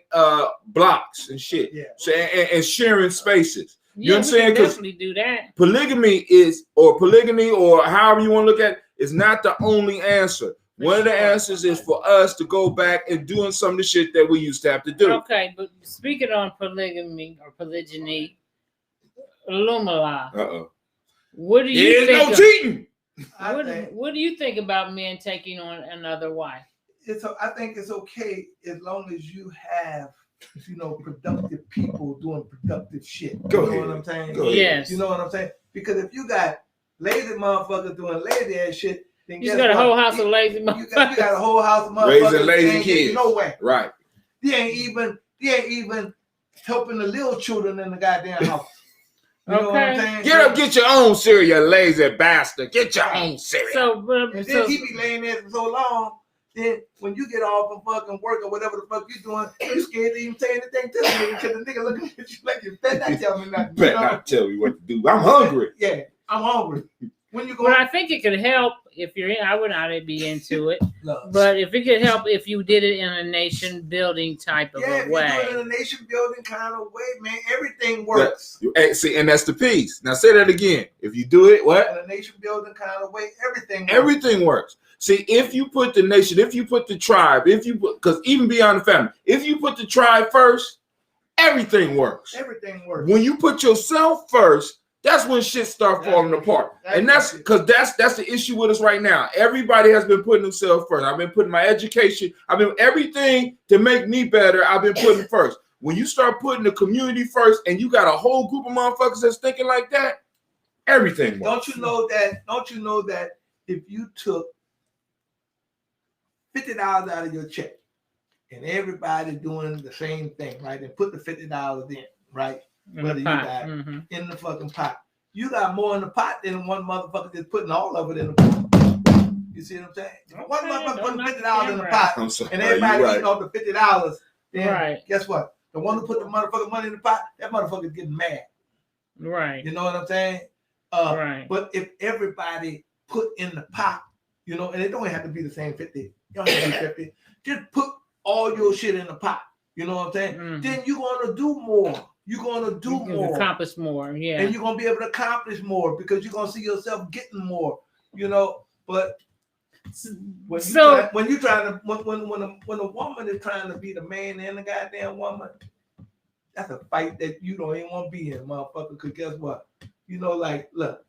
blocks and shit? Yeah. So, and sharing spaces. You know what I'm we saying? can 'Cause definitely do that. polygamy or however you want to look at it, is not the only answer. One of the answers is for us to go back and doing some of the shit that we used to have to do. Okay, but speaking on polygamy or polygyny, Lumala, Uh-oh. what do you There's no think? cheating. What do you think about men taking on another wife? I think it's okay as long as you have, you know, productive people doing productive shit. Go you know ahead. what I'm saying? Go ahead. Yes. You know what I'm saying? Because if you got lazy motherfuckers doing lazy ass shit, then You guess got a what? whole house of lazy You motherfuckers. got a whole house of motherfuckers Raising lazy that ain't getting kids. nowhere. Right. They ain't even helping the little children in the goddamn house. You know what I'm Okay. saying? Get up, get your own cereal, lazy bastard. Get your own cereal. So, And then he be laying there for so long. Then when you get off from fucking work or whatever the fuck you doing, you scared to even say anything to the nigga because the nigga looking at you like you better not tell me nothing. You Better know? not tell me what to do. I'm hungry. Yeah, I'm hungry. When you go, but I think it could help if you're in. I would not be into it, love. but if it could help if you did it in a nation building type of Yeah, a if you do way. it in a nation building kind of way, man, everything works. See, and that's the piece. Now say that again. If you do it, what? In a nation building kind of way, everything works. Everything works. See, if you put the nation, if you put the tribe, because even beyond the family, if you put the tribe first, everything works. Everything works. When you put yourself first, that's when shit start falling apart. And that's because that's the issue with us right now. Everybody has been putting themselves first. I've been putting my education, I've been everything to make me better, I've been putting first. When you start putting the community first and you got a whole group of motherfuckers that's thinking like that, everything works. Don't you know that if you took $50 out of your check and everybody doing the same thing, right? And put the $50 in, right? Whether you got in the fucking pot. You got more in the pot than one motherfucker just putting all of it in the pot. You see what I'm saying? If one motherfucker putting $50 in the pot I'm sorry, and everybody you're right. eating off the $50, then Right. guess what? The one who put the motherfucking money in the pot, that motherfucker's getting mad. Right. You know what I'm saying? Right. But if everybody put in the pot, you know, and it don't have to be the same 50. You don't have to be 50. Just put all your shit in the pot. You know what I'm saying? Then you're gonna do more. You're gonna do You can more. accomplish more. Yeah. And you're gonna be able to accomplish more because you're gonna see yourself getting more. You know, but when a woman is trying to be the man and the goddamn woman, that's a fight that you don't even want to be in, motherfucker. Because guess what? You know, like, look,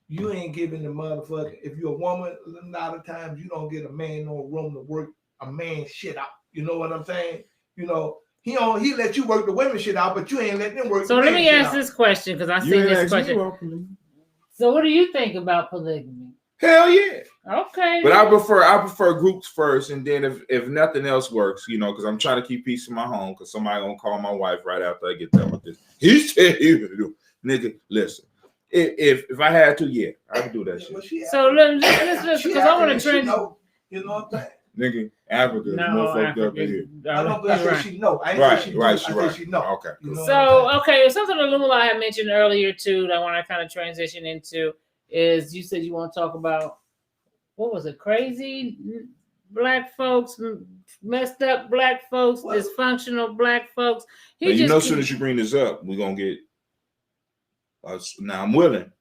you ain't giving the motherfucker. If you're a woman, a lot of times you don't get a man no room to work a man shit out. You know what I'm saying? You know, he let you work the women shit out, but you ain't letting them work. So the let man me shit ask out. this question because I see this question. So what do you think about polygamy? Hell yeah. Okay. But I prefer groups first, and then if nothing else works, you know, because I'm trying to keep peace in my home, because somebody gonna call my wife right after I get done with this. He said he would do. Nigga, listen. If I had to, yeah, I would do that shit. So let's because I want to trend. You know what I'm saying? Nigga, Africa is more fucked up than here. I know, but I said Right. she know. I ain't Right, say she right, do. she I said right. she know. Okay. You know what So, I'm okay, something that Lumala had mentioned earlier too that I want to kind of transition into is you said you want to talk about, what was it, crazy black folks, messed up black folks, Well, dysfunctional black folks. Now, you know, as soon as you bring this up, we're gonna get. Now I'm willing.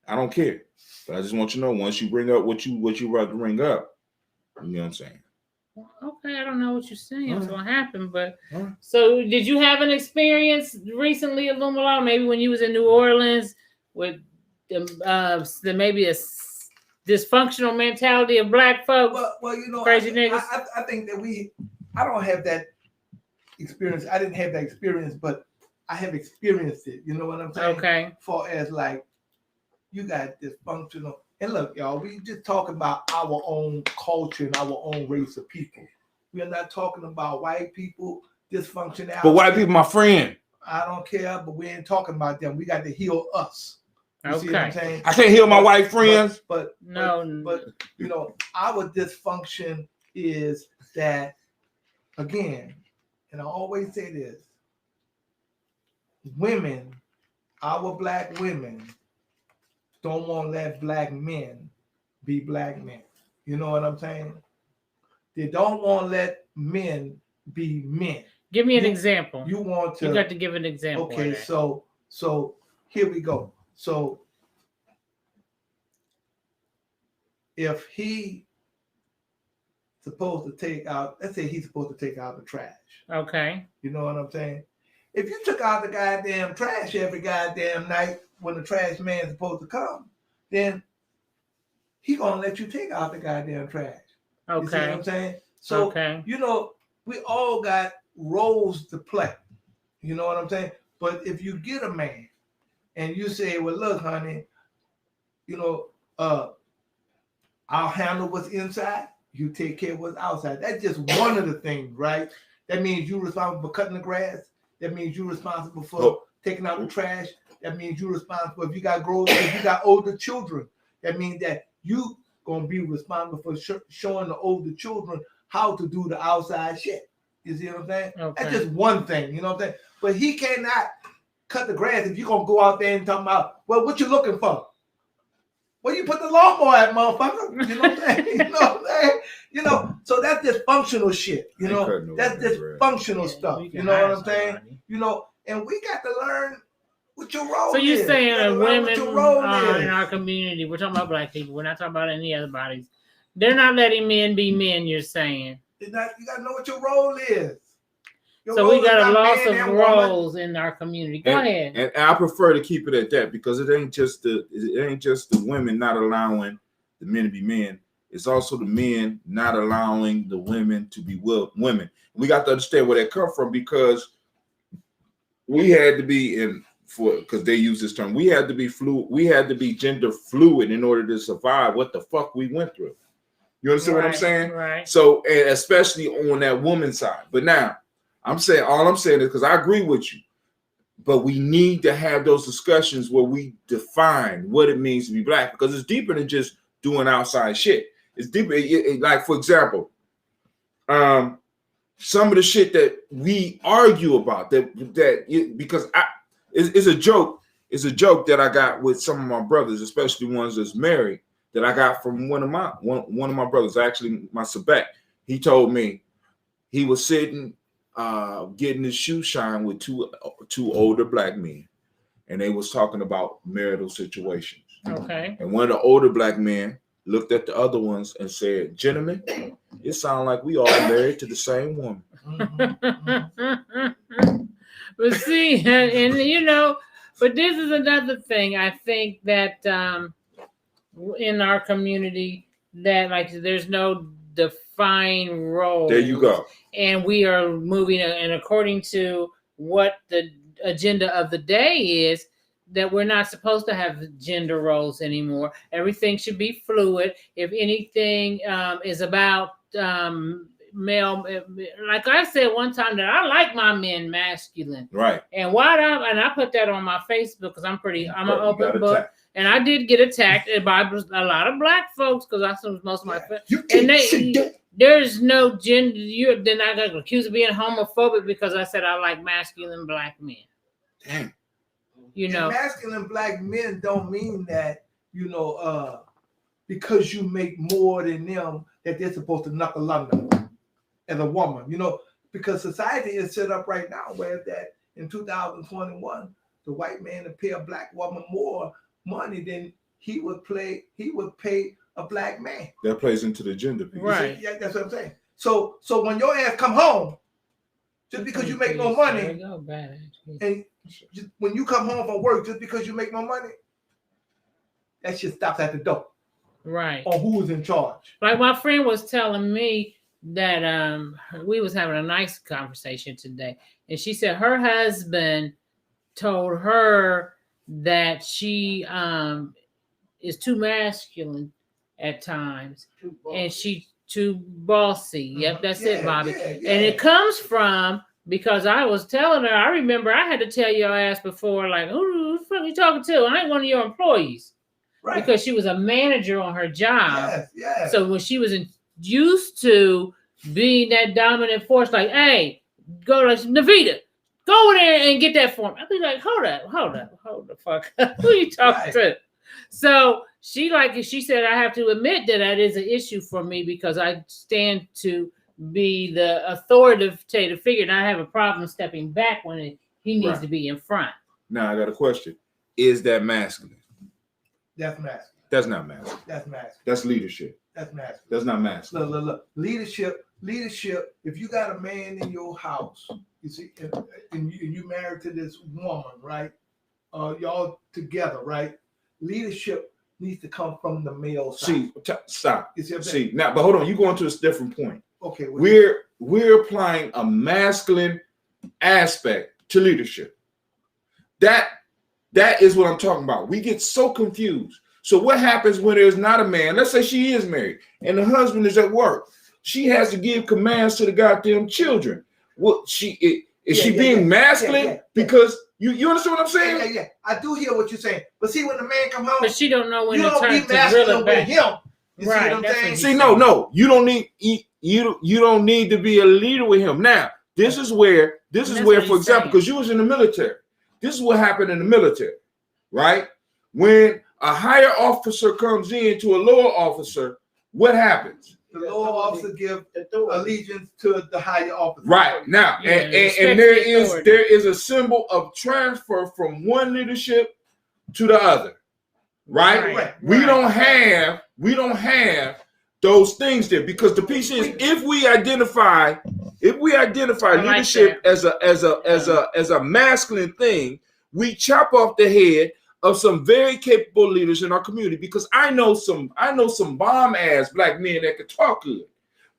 I don't care, but I just want you to know once you bring up what you about to bring up, you know what I'm saying. Okay, I don't know what you're saying. What's All right. gonna happen? But All right. so, did you have an experience recently at Lumala? Maybe when you was in New Orleans with maybe a dysfunctional mentality of black folks. Well, you know, Crazy niggas. I think that I don't have that experience. I didn't have that experience, but I have experienced it. You know what I'm saying? Okay. For as like, you got dysfunctional. And look, y'all, we just talking about our own culture and our own race of people. We are not talking about white people dysfunctionality. But white people, my friend, I don't care, but we ain't talking about them. We got to heal us. You see what I'm Okay. saying? I can't heal my white friends. But you know, our dysfunction is that, again, and I always say this: women, our black women, don't want to let black men be black men. You know what I'm saying? They don't want to let men be men. Give me an example. You want to. You got to give an example. Okay, of that. so here we go. So if he supposed to take out, let's say he's supposed to take out the trash. Okay. You know what I'm saying? If you took out the goddamn trash every goddamn night when the trash man's supposed to come, then he gonna let you take out the goddamn trash. You see what Okay. I'm saying? So Okay. you know, we all got roles to play. You know what I'm saying? But if you get a man and you say, well, look, honey, you know, I'll handle what's inside, you take care of what's outside. That's just one of the things, right? That means you're responsible for cutting the grass. That means you're responsible for taking out the trash. That means you're responsible if you got older children. That means that you gonna be responsible for showing the older children how to do the outside shit. You see what I'm saying? Okay. That's just one thing, you know what I'm saying? But he cannot cut the grass if you're gonna go out there and talk about, well, what you looking for? Where you put the lawnmower at, motherfucker? You know what I'm saying? You know what I'm saying? You know, so that's dysfunctional shit. You know, that's dysfunctional stuff. You know what I'm saying? You know, and we got to learn what your role is. So you're saying that women in in our community, we're talking about black people, we're not talking about any other bodies. They're not letting men be men, you're saying. You got to know what your role is. So we got a loss of roles in our community. Go ahead. And I prefer to keep it at that because it ain't just the women not allowing the men to be men. It's also the men not allowing the women to be women. We got to understand where that come from because we had to be because they use this term. We had to be fluid. We had to be gender fluid in order to survive what the fuck we went through. You understand what I'm saying? Right. So, and especially on that woman's side. But now, all I'm saying is because I agree with you, but we need to have those discussions where we define what it means to be black because it's deeper than just doing outside shit. It's deeper. Like, for example, some of the shit that we argue about because it's a joke. It's a joke that I got with some of my brothers, especially ones that's married, that I got from one of my brothers, actually my Sebek. He told me he was sitting getting his shoe shine with two older black men, and they was talking about marital situations. Okay. And one of the older black men looked at the other ones and said, "Gentlemen, it sounds like we all married to the same woman." But see, and you know, but this is another thing. I think that in our community, that like there's no defined role. There you go. And we are moving, and according to what the agenda of the day is, that we're not supposed to have gender roles anymore. Everything should be fluid. If anything is about male, like I said one time, that I like my men masculine. Right. And I put that on my Facebook because I'm an open book. And I did get attacked by a lot of black folks because I saw most of my friends. there's no gender. You're then I got accused of being homophobic because I said I like masculine black men. Damn. You know, and masculine black men don't mean that, you know, because you make more than them that they're supposed to knuckle under as a woman, you know, because society is set up right now where that in 2021, the white man to pay a black woman more money than he would pay a black man. That plays into the gender piece. Right. Yeah, that's what I'm saying. So when your ass come home, just because you make more money, and just, when you come home from work, just because you make more money, that shit stops at the door. Right. On who's in charge. Like my friend was telling me that we was having a nice conversation today, and she said her husband told her that she is too masculine at times, and she too bossy. Yep, that's it, Bobby. Yeah. And it comes from because I was telling her. I remember I had to tell your ass before, like, who the fuck are you talking to? I ain't one of your employees. Right. Because she was a manager on her job. Yes. So when she was used to being that dominant force, like, hey, go to Navita, go in there and get that for me. I'd be like, hold the fuck up. Who are you talking to? So she said, I have to admit that is an issue for me because I stand to be the authoritative figure, and I have a problem stepping back when he needs to be in front. Now I got a question: is that masculine? That's masculine. That's not masculine. That's masculine. That's leadership. That's masculine. That's not masculine. Look. Leadership. If you got a man in your house, you see, and you married to this woman, right? Y'all together, right? Leadership needs to come from the male side. Stop. See, now, but hold on. You're going to a different point. Okay. We're applying a masculine aspect to leadership. That is what I'm talking about. We get so confused. So what happens when there's not a man? Let's say she is married and the husband is at work. She has to give commands to the goddamn children. Well, is she being masculine? Because you understand what I'm saying? Yeah. I do hear what you're saying. But see, when the man come home, but she don't know when you don't be masculine with him. You see what I'm saying? See, no, you don't need you don't need to be a leader with him. Now, this is where, for example, because you was in the military. This is what happened in the military, right? When a higher officer comes in to a lower officer, what happens? The lower officer give allegiance to the higher officer. Right now, and there is a symbol of transfer from one leadership to the other, right? We don't have those things there because the piece is if we identify leadership as a masculine thing, we chop off the head of some very capable leaders in our community because I know some bomb ass black men that can talk good,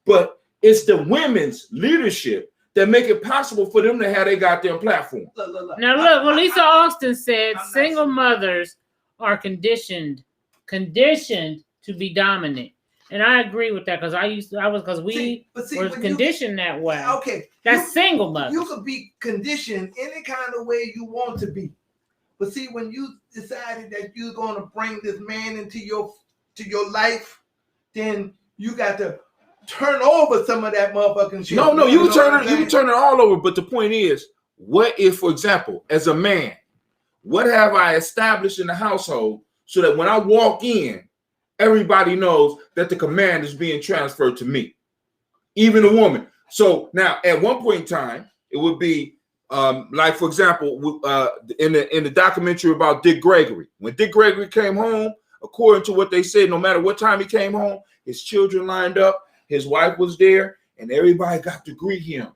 but it's the women's leadership that make it possible for them to have their goddamn platform. Now look, what Lisa Austin said, single mothers are conditioned to be dominant. And I agree with that because we were conditioned that way. Okay. That's single mother. You could be conditioned any kind of way you want to be. But see, when you decided that you're going to bring this man into your life, then you got to turn over some of that motherfucking shit. No, you can turn it all over. But the point is, what if, for example, as a man, what have I established in the household so that when I walk in, everybody knows that the command is being transferred to me, even a woman. So now, at one point in time, it would be like, for example, in the documentary about Dick Gregory. When Dick Gregory came home, according to what they said, no matter what time he came home, his children lined up, his wife was there, and everybody got to greet him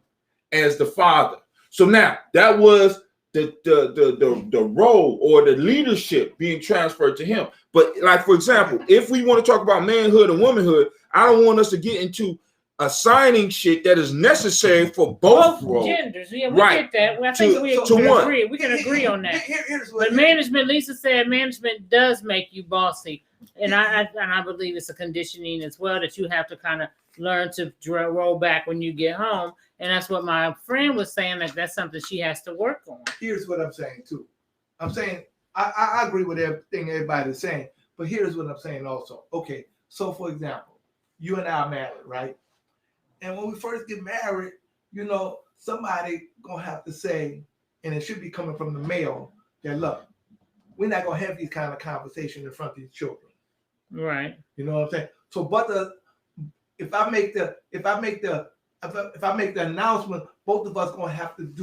as the father. So now that was the role or the leadership being transferred to him. But like, for example, if we want to talk about manhood and womanhood, I don't want us to get into assigning shit that is necessary for both roles. Genders. Yeah, we get that. I think we can agree on that. But management, Lisa said, management does make you bossy, and I believe it's a conditioning as well that you have to kind of learn to roll back when you get home. And that's what my friend was saying, that's something she has to work on. Here's what I'm saying too. I'm saying I agree with everything everybody's saying, but here's what I'm saying also. Okay, so for example, you and I are married, right? And when we first get married, you know, somebody gonna have to say, and it should be coming from the male, that look, we're not gonna have these kind of conversations in front of these children. Right. You know what I'm saying? So, but if I make the announcement, both of us gonna have to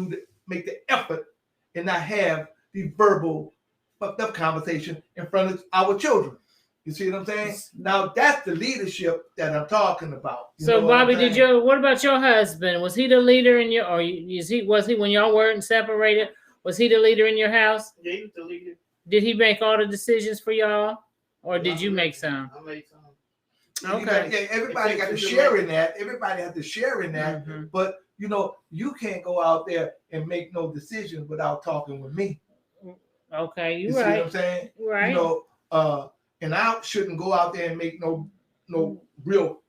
make the effort and not have the verbal fucked up conversation in front of our children. You see what I'm saying? Now that's the leadership that I'm talking about. So Bobby, what about your husband? Was he the leader in your, or was he when y'all weren't separated? Was he the leader in your house? Yeah, he was the leader. Did he make all the decisions for y'all, or did you make some? I made some. Okay. Everybody got to share in that. Everybody has to share in that. Mm-hmm. But you know, you can't go out there and make no decisions without talking with me. Okay, You see what I'm saying? Right. You know, and I shouldn't go out there and make no real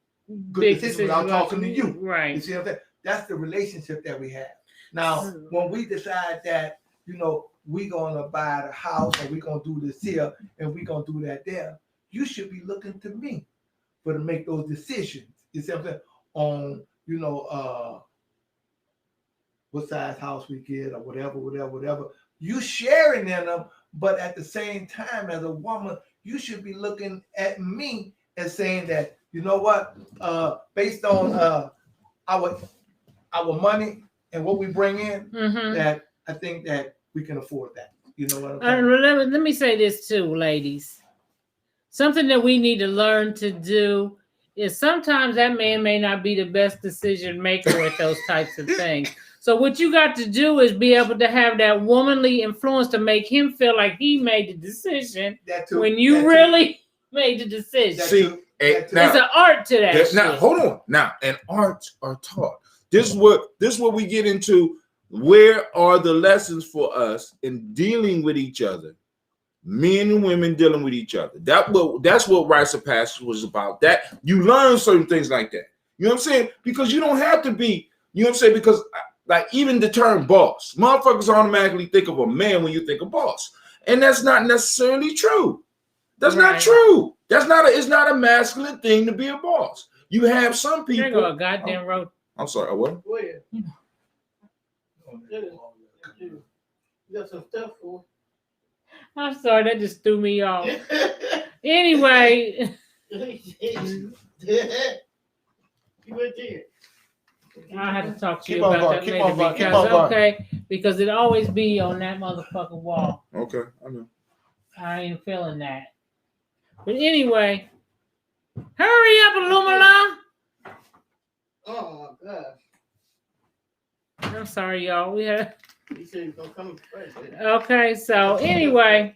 good Big decisions without talking to you. Right. You see what I'm saying? That's the relationship that we have. Now, when we decide that, you know, we're gonna buy the house or we're gonna do this here and we're gonna do that there, you should be looking to me for to make those decisions. You see what I'm saying? On, you know, what size house we get or whatever. You sharing in them, but at the same time, as a woman, you should be looking at me and saying that, you know what, based on our money and what we bring in, that I think that we can afford that. You know what I'm saying? Let me say this too, ladies. Something that we need to learn to do is sometimes that man may not be the best decision maker with those types of things. So what you got to do is be able to have that womanly influence to make him feel like he made the decision when you really made the decision. See, there's an art to that. Now, hold on. Now, and arts are taught. This is what we get into. Where are the lessons for us in dealing with each other? Men and women dealing with each other. That's what rites of passage was about. That you learn certain things like that. You know what I'm saying? Because you don't have to be, you know what I'm saying? Because like even the term boss, motherfuckers automatically think of a man when you think of boss. And that's not necessarily true. That's not true. It's not a masculine thing to be a boss. You have some people. There go a goddamn road. I'm sorry, what? Where? You got some stuff for. I'm sorry, that just threw me off. Anyway. You went there. I have to talk to you about that later because it always be on that motherfucking wall. Okay, I know. I ain't feeling that. But anyway, hurry up, Illumina. Oh my gosh. I'm sorry, y'all. We had. You said you're gonna come first. Okay, so anyway.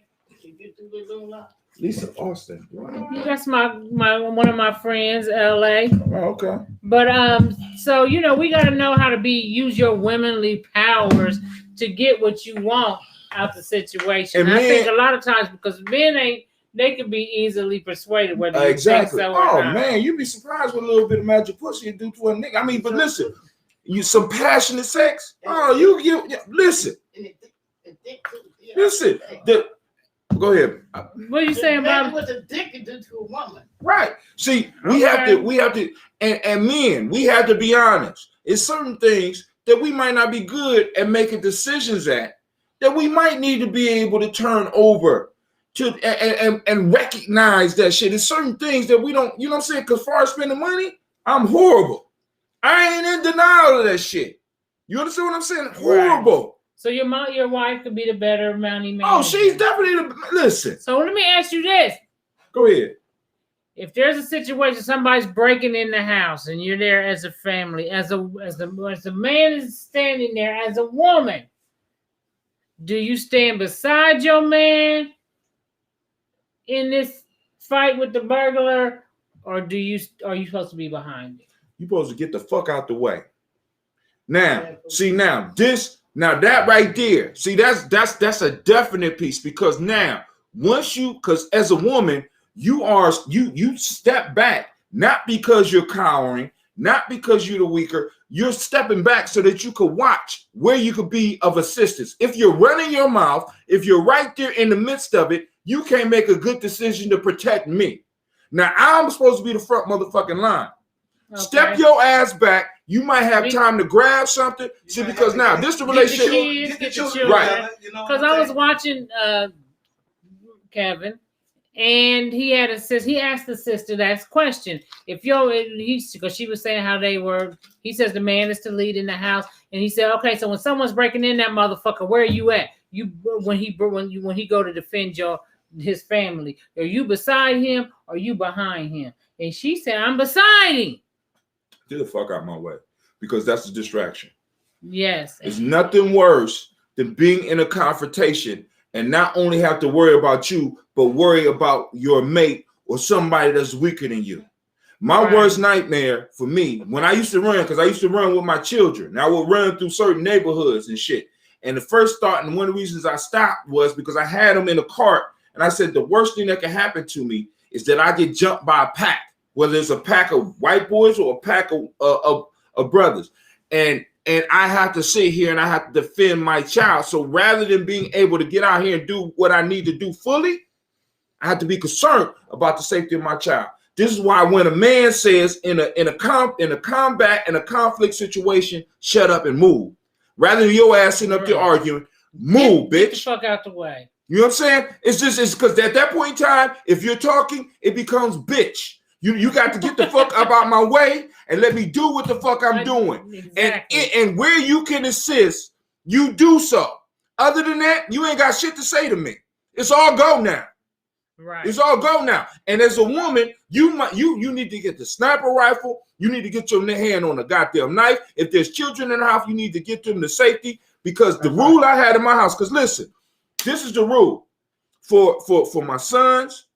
Lisa Austin. That's my one of my friends, LA. Oh, okay. But so you know, we gotta know how to use your womanly powers to get what you want out the situation. And I think a lot of times because men they can be easily persuaded whether you think so or not. Man, you'd be surprised what a little bit of magic pussy you do to a nigga. I mean, but listen, you some passionate sex. Oh, you listen. Listen. Go ahead. What are you saying about what a dick can do to a woman? Right. See, we have to, and men, we have to be honest. It's certain things that we might not be good at making decisions at that we might need to be able to turn over to and recognize that shit. It's certain things that we don't, you know what I'm saying? Because far as spending money, I'm horrible. I ain't in denial of that shit. You understand what I'm saying? Horrible. Right. So your wife could be the better money man. Oh, she's definitely listen. So let me ask you this. Go ahead. If there's a situation, somebody's breaking in the house, and you're there as a family, as the man is standing there as a woman, do you stand beside your man in this fight with the burglar, or are you supposed to be behind it? You're supposed to get the fuck out the way. Now, see now that right there, see that's a definite piece because now because as a woman you step back not because you're cowering, not because you're the weaker. You're stepping back so that you could watch where you could be of assistance. If you're running your mouth, if you're right there in the midst of it, you can't make a good decision to protect me. Now I'm supposed to be the front motherfucking line. Step your ass back. You might have time to grab something. See, because now this the relationship. Get the children, right? Because I was watching Kevin, and he had a sister. He asked the sister that question. Because she was saying how they were. He says the man is to lead in the house, and he said, okay, so when someone's breaking in that motherfucker, where are you at? When he go to defend his family, are you beside him or are you behind him? And she said, I'm beside him. Get the fuck out my way, because that's a distraction. Yes. There's nothing worse than being in a confrontation and not only have to worry about you, but worry about your mate or somebody that's weaker than you. My worst nightmare for me, when I used to run, because I used to run with my children, and I would run through certain neighborhoods and shit. And the first thought, and one of the reasons I stopped was because I had them in a cart, and I said the worst thing that can happen to me is that I get jumped by a pack, whether it's a pack of white boys or a pack of brothers. And I have to sit here and I have to defend my child. So rather than being able to get out here and do what I need to do fully, I have to be concerned about the safety of my child. This is why when a man says in a combat, in a conflict situation, shut up and move. Rather than your ass sitting up there arguing, move, bitch. Get the fuck out the way. You know what I'm saying? It's because at that point in time, if you're talking, it becomes bitch. You got to get the fuck up out my way and let me do what the fuck I'm doing. Exactly. And where you can assist, you do so. Other than that, you ain't got shit to say to me. It's all go now. Right. It's all go now. And as a woman, you need to get the sniper rifle. You need to get your hand on a goddamn knife. If there's children in the house, you need to get them to safety. Because the rule I had in my house, because listen, this is the rule for my sons.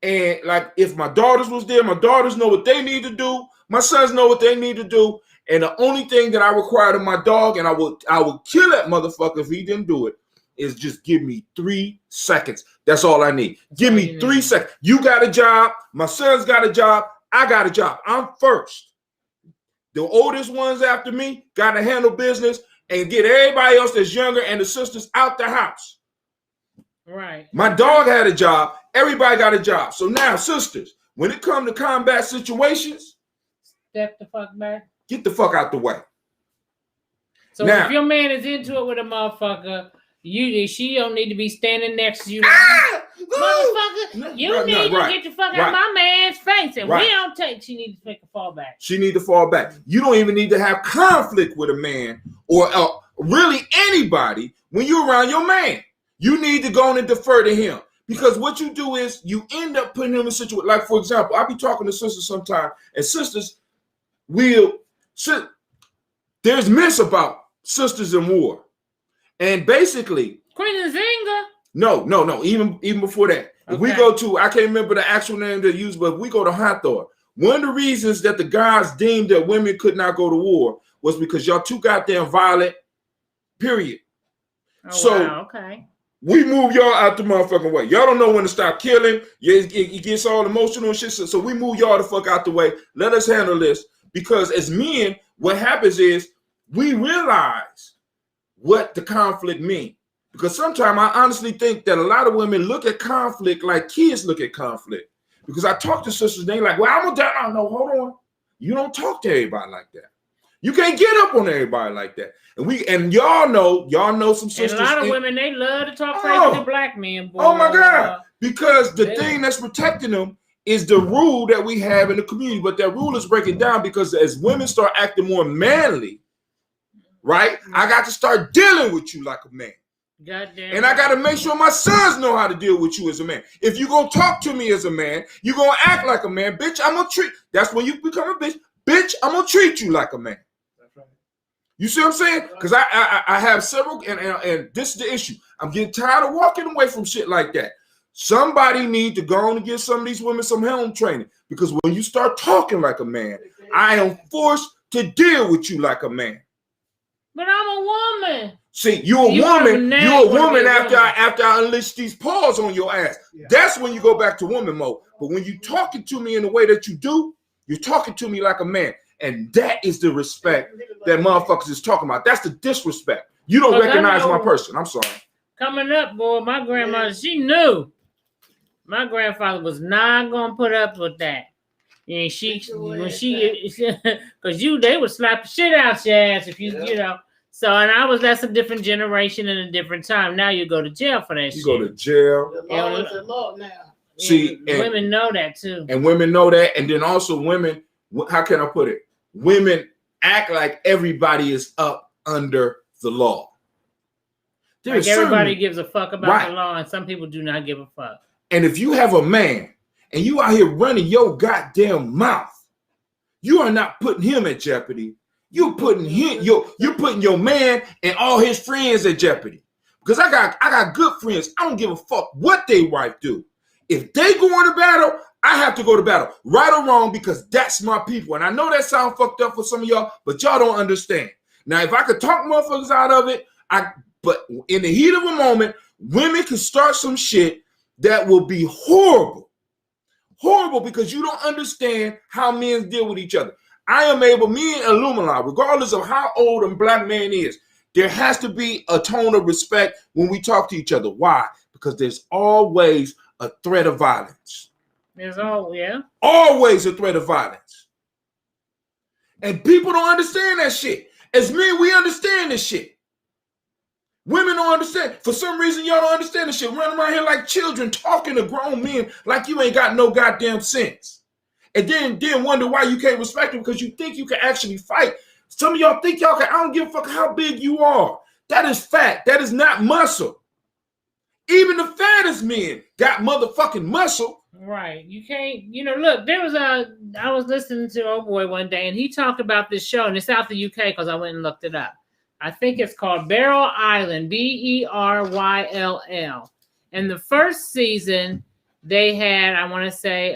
And like if my daughters was there, my daughters know what they need to do. My sons know what they need to do. And the only thing that I required of my dog, and I would kill that motherfucker if he didn't do it, is just give me 3 seconds. That's all I need. Give me 3 seconds. You got a job. My son's got a job. I got a job. I'm first. The oldest ones after me got to handle business and get everybody else that's younger and the sisters out the house. Right. My dog had a job. Everybody got a job. So now, sisters, when it comes to combat situations, step the fuck back. Get the fuck out the way. So now, if your man is into it with a motherfucker, she don't need to be standing next to you. Motherfucker, you need to get the fuck out of my man's face. And we don't take, she needs to take a fall back. She need to fall back. You don't even need to have conflict with a man or really anybody when you're around your man. You need to go and defer to him. Because what you do is you end up putting him in a situation. Like, for example, I'll be talking to sisters sometimes, and sisters there's myths about sisters in war. And basically, Queen Nzinga. No. Even before that, if we go to, I can't remember the actual name they used, but if we go to Hathor, one of the reasons that the guys deemed that women could not go to war was because y'all too goddamn violent. Period. Okay. We move y'all out the motherfucking way. Y'all don't know when to stop killing. It gets all emotional and shit. So we move y'all the fuck out the way. Let us handle this. Because as men, what happens is we realize what the conflict means. Because sometimes I honestly think that a lot of women look at conflict like kids look at conflict. Because I talk to sisters, they like, well, I'm gonna die. No, hold on. You don't talk to everybody like that. You can't get up on everybody like that. And y'all know some sisters. And a lot of women, they love to talk crazy to black men. Boy. Oh my God. Because the thing that's protecting them is the rule that we have in the community. But that rule is breaking down because as women start acting more manly, right? I got to start dealing with you like a man. Goddamn. And I got to make sure my sons know how to deal with you as a man. If you're going to talk to me as a man, you're going to act like a man. Bitch, I'm going to treat. That's when you become a bitch. Bitch, I'm going to treat you like a man. You see what I'm saying? Because I have several, and this is the issue. I'm getting tired of walking away from shit like that. Somebody need to go on and give some of these women some home training. Because when you start talking like a man, I am forced to deal with you like a man. But I'm a woman. See, you're a woman after I unleash these paws on your ass. Yeah. That's when you go back to woman mode. But when you're talking to me in the way that you do, you're talking to me like a man. And that is the respect that motherfuckers is talking about. That's the disrespect. You don't recognize my person. I'm sorry. Coming up, boy, my grandma, she knew. My grandfather was not going to put up with that. And Because they would slap the shit out your ass if you, Yeah. you know. So, that's a different generation and a different time. Now you go to jail for that You shit. go to jail. the law is the law now. See, And women know that too. And women know that. And then also women, how can I put it? Women act like everybody is up under the law. Like everybody gives a fuck about Right. the law, and some people do not give a fuck. And if you have a man and you out here running your goddamn mouth, you are not putting him at jeopardy. You're putting you're putting your man and all his friends at jeopardy. Because I got good friends. I don't give a fuck what they wife do. If they go into battle, I have to go to battle, right or wrong, because that's my people. And I know that sounds fucked up for some of y'all, but y'all don't understand. Now, if I could talk motherfuckers out of it, but in the heat of a moment, women can start some shit that will be horrible. Horrible, because you don't understand how men deal with each other. I am able, me and Illumina, regardless of how old a black man is, there has to be a tone of respect when we talk to each other. Why? Because there's always a threat of violence. Always a threat of violence. And people don't understand that shit. As men, we understand this shit. Women don't understand. For some reason, y'all don't understand this shit. Running around here like children, talking to grown men like you ain't got no goddamn sense. And then wonder why you can't respect them, because you think you can actually fight. Some of y'all think y'all can. I don't give a fuck how big you are. That is fat. That is not muscle. Even the fattest men got motherfucking muscle. Right. You can't, look, I was listening to Old Boy one day, and he talked about this show, and it's out the UK because I went and looked it up. I think it's called Beryl Island, Beryll. And the first season, they had, I want to say,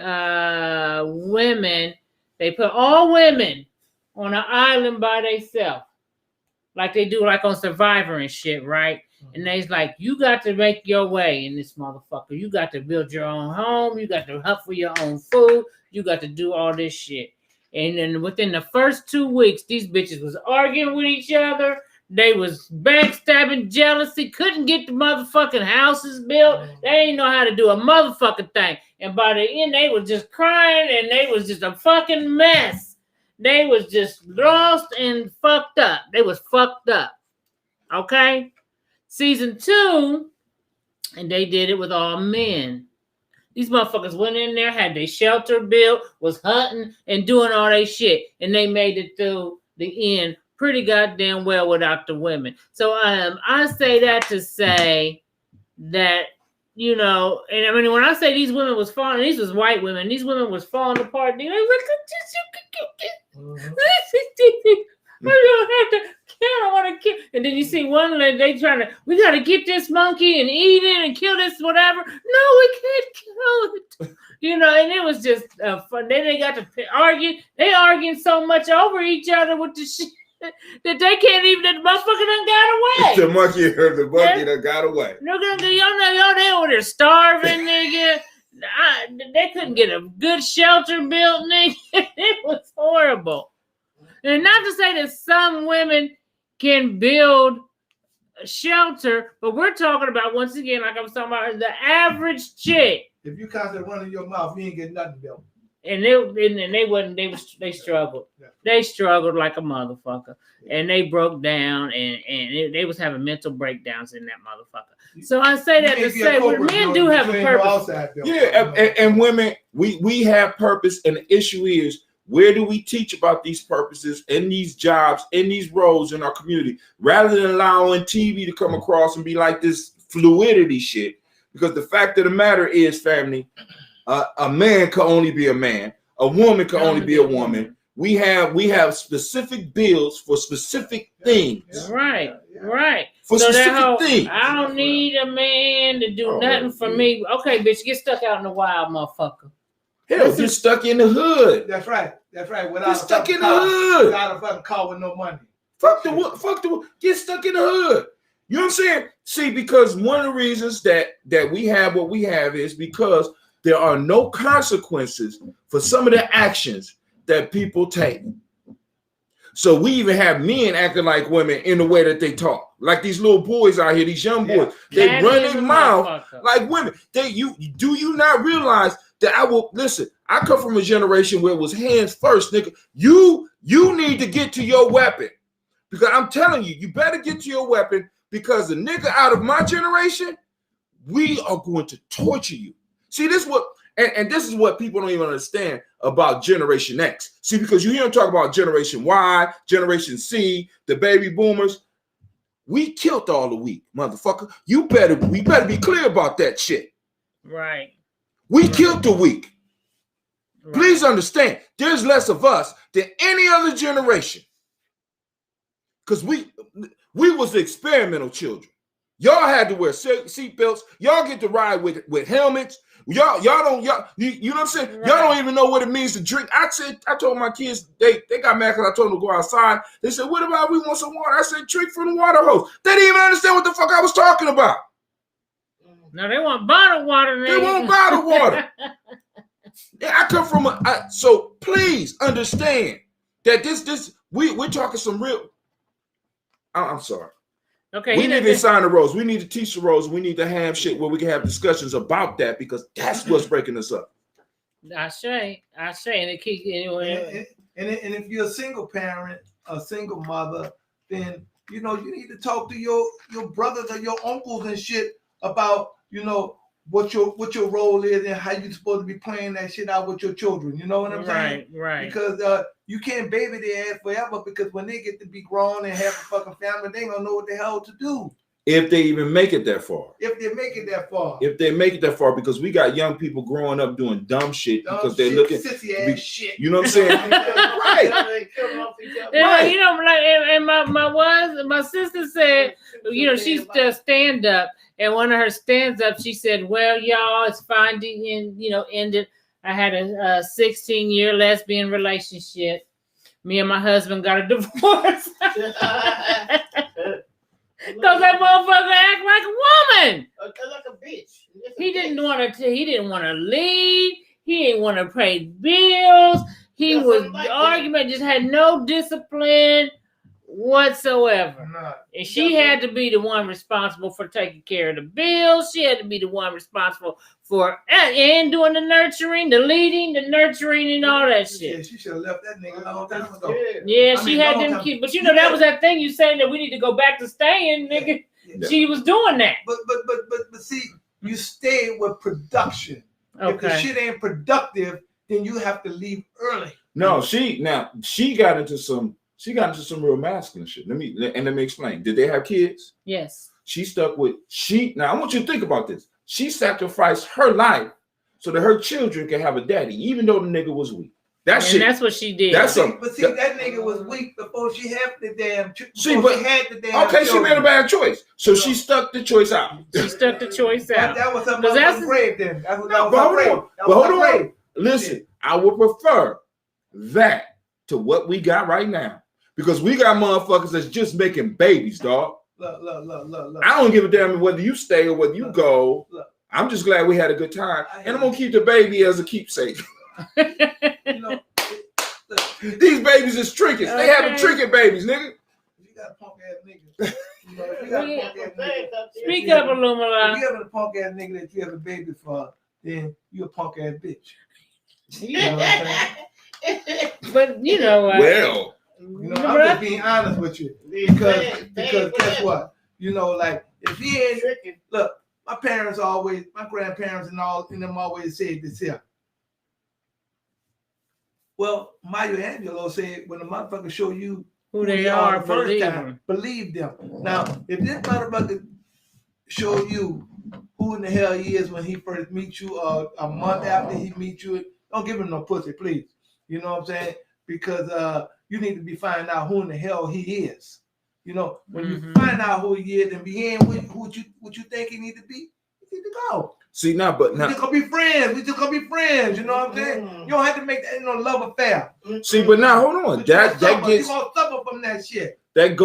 women. They put all women on an island by themselves, like they do like on Survivor and shit, right? And they's like, you got to make your way in this motherfucker. You got to build your own home. You got to hunt for your own food. You got to do all this shit. And then within the first 2 weeks, these bitches was arguing with each other. They was backstabbing, jealousy, couldn't get the motherfucking houses built. They ain't know how to do a motherfucking thing. And by the end, they was just crying, and they was just a fucking mess. They was just lost and fucked up. They was fucked up. Okay? Season 2, and they did it with all men. These motherfuckers went in there, had their shelter built, was hunting and doing all that shit, and they made it through the end pretty goddamn well without the women. So I say that to say that, and I mean, when I say these women was falling, these was white women, these women was falling apart. They was I don't have to kill. I want to kill. And then you see one lady, they trying to, we got to get this monkey and eat it and kill this whatever. No, we can't kill it. And it was just fun. Then they got to argue. They arguing so much over each other with the shit that they can't even, the motherfucker done got away. The monkey done got away. Y'all they over there starving, nigga. They couldn't get a good shelter built, nigga. It was horrible. And not to say that some women can build a shelter, but we're talking about, once again, like I was talking about, the average chick. If you constantly running your mouth, you ain't getting nothing built. And they struggled. Yeah. They struggled like a motherfucker. And they broke down, and they was having mental breakdowns in that motherfucker. So I say that to say, men do have a purpose. Yeah, and women, we have purpose, and the issue is, where do we teach about these purposes in these jobs, in these roles in our community, rather than allowing TV to come across and be like this fluidity shit? Because the fact of the matter is, family, a man can only be a man. A woman can only be a woman. We have specific bills for specific things. Right. For specific things. I don't need a man to do nothing for me. Okay, bitch, get stuck out in the wild, motherfucker. Hell, get stuck in the hood. That's right. Get stuck in the hood. Without a fucking car with no money. Fuck the get stuck in the hood. You know what I'm saying? See, because one of the reasons that we have what we have is because there are no consequences for some of the actions that people take. So we even have men acting like women in the way that they talk. Like these little boys out here, these young boys, they run their mouth like women. Do you not realize that I will listen. I come from a generation where it was hands first, nigga. You need to get to your weapon. Because I'm telling you, you better get to your weapon because the nigga out of my generation, we are going to torture you. See, this is what, and this is what people don't even understand about Generation X. See, because you hear them talk about Generation Y, Generation C, the baby boomers. We killed all the weak, motherfucker. We better be clear about that shit. Right. We killed the weak. Right. Please understand, there's less of us than any other generation. Because we was the experimental children. Y'all had to wear seat belts. Y'all get to ride with helmets. You know what I'm saying? Right. Y'all don't even know what it means to drink. I told my kids, they got mad because I told them to go outside. They said, what about we want some water? I said, drink from the water hose. They didn't even understand what the fuck I was talking about. No, they want bottled water. They want bottled water. Yeah, I come from so please understand that we're talking some real. I'm sorry. Okay. We need to sign the roles. We need to teach the roles. We need to have shit where we can have discussions about that because that's what's breaking us up. I say, and it keeps anyway. And if you're a single parent, a single mother, then you need to talk to your brothers or your uncles and shit about what your role is and how you're supposed to be playing that shit out with your children. You know what I'm saying? Right. Because you can't baby their ass forever because when they get to be grown and have a fucking family, they don't know what the hell to do. If they even make it that far. If they make it that far. If they make it that far, because we got young people growing up doing dumb shit because they're looking. Sissy ass shit. You know what I'm saying? Right. And my sister said, she's the stand up, and one of her stands up, she said, "Well, y'all, it's finding ended. I had a 16-year lesbian relationship. Me and my husband got a divorce." Because that motherfucker act like a woman. Like a bitch. He didn't want to leave. He didn't want to pay bills. He was argument, just had no discipline whatsoever. And she had to be the one responsible for taking care of the bills. She had to be the one responsible for and doing the nurturing, the leading, the nurturing, and all that shit. Yeah, she should have left that nigga a long time ago. Yeah, she had them kids. But that was that thing you saying that we need to go back to staying, nigga. Yeah. She was doing that. But see, you stay with production. Okay. If the shit ain't productive, then you have to leave early. No, she got into some real masculine shit. Let me explain. Did they have kids? Yes. She stuck with now I want you to think about this. She sacrificed her life so that her children can have a daddy, even though the nigga was weak. That's what she did. That nigga was weak before she had the damn. Okay, children. she made a bad choice, so she stuck the choice out. She stuck the choice out. That was something that was brave then. Hold on. Listen, I would prefer that to what we got right now because we got motherfuckers that's just making babies, dog. Look. I don't give a damn whether you stay or whether you go. I'm just glad we had a good time, and I'm gonna keep the baby as a keepsake. These babies is trinkets. They having trinket babies, nigga. You got a punk ass nigga. Speak up, Illumina. If you have a punk ass nigga that you have a baby for, then you a punk ass bitch. You know what I'm saying? But well, I'm just being honest with you because guess what? If he ain't look, my grandparents and all in them always said this here. Well, Maya Angelou said when the motherfucker show you who they are, the first time, believe them. Now, if this motherfucker show you who in the hell he is when he first meets you, a month after he meets you, don't give him no pussy, please. You know what I'm saying? Because you need to be finding out who in the hell he is. When you find out who he is and be in what you think he need to be, you need to go. See now, we just gonna be friends. We just gonna be friends. You know what I'm saying? You don't have to make that love affair. See, but now hold on. That gets you gonna suffer from that shit. That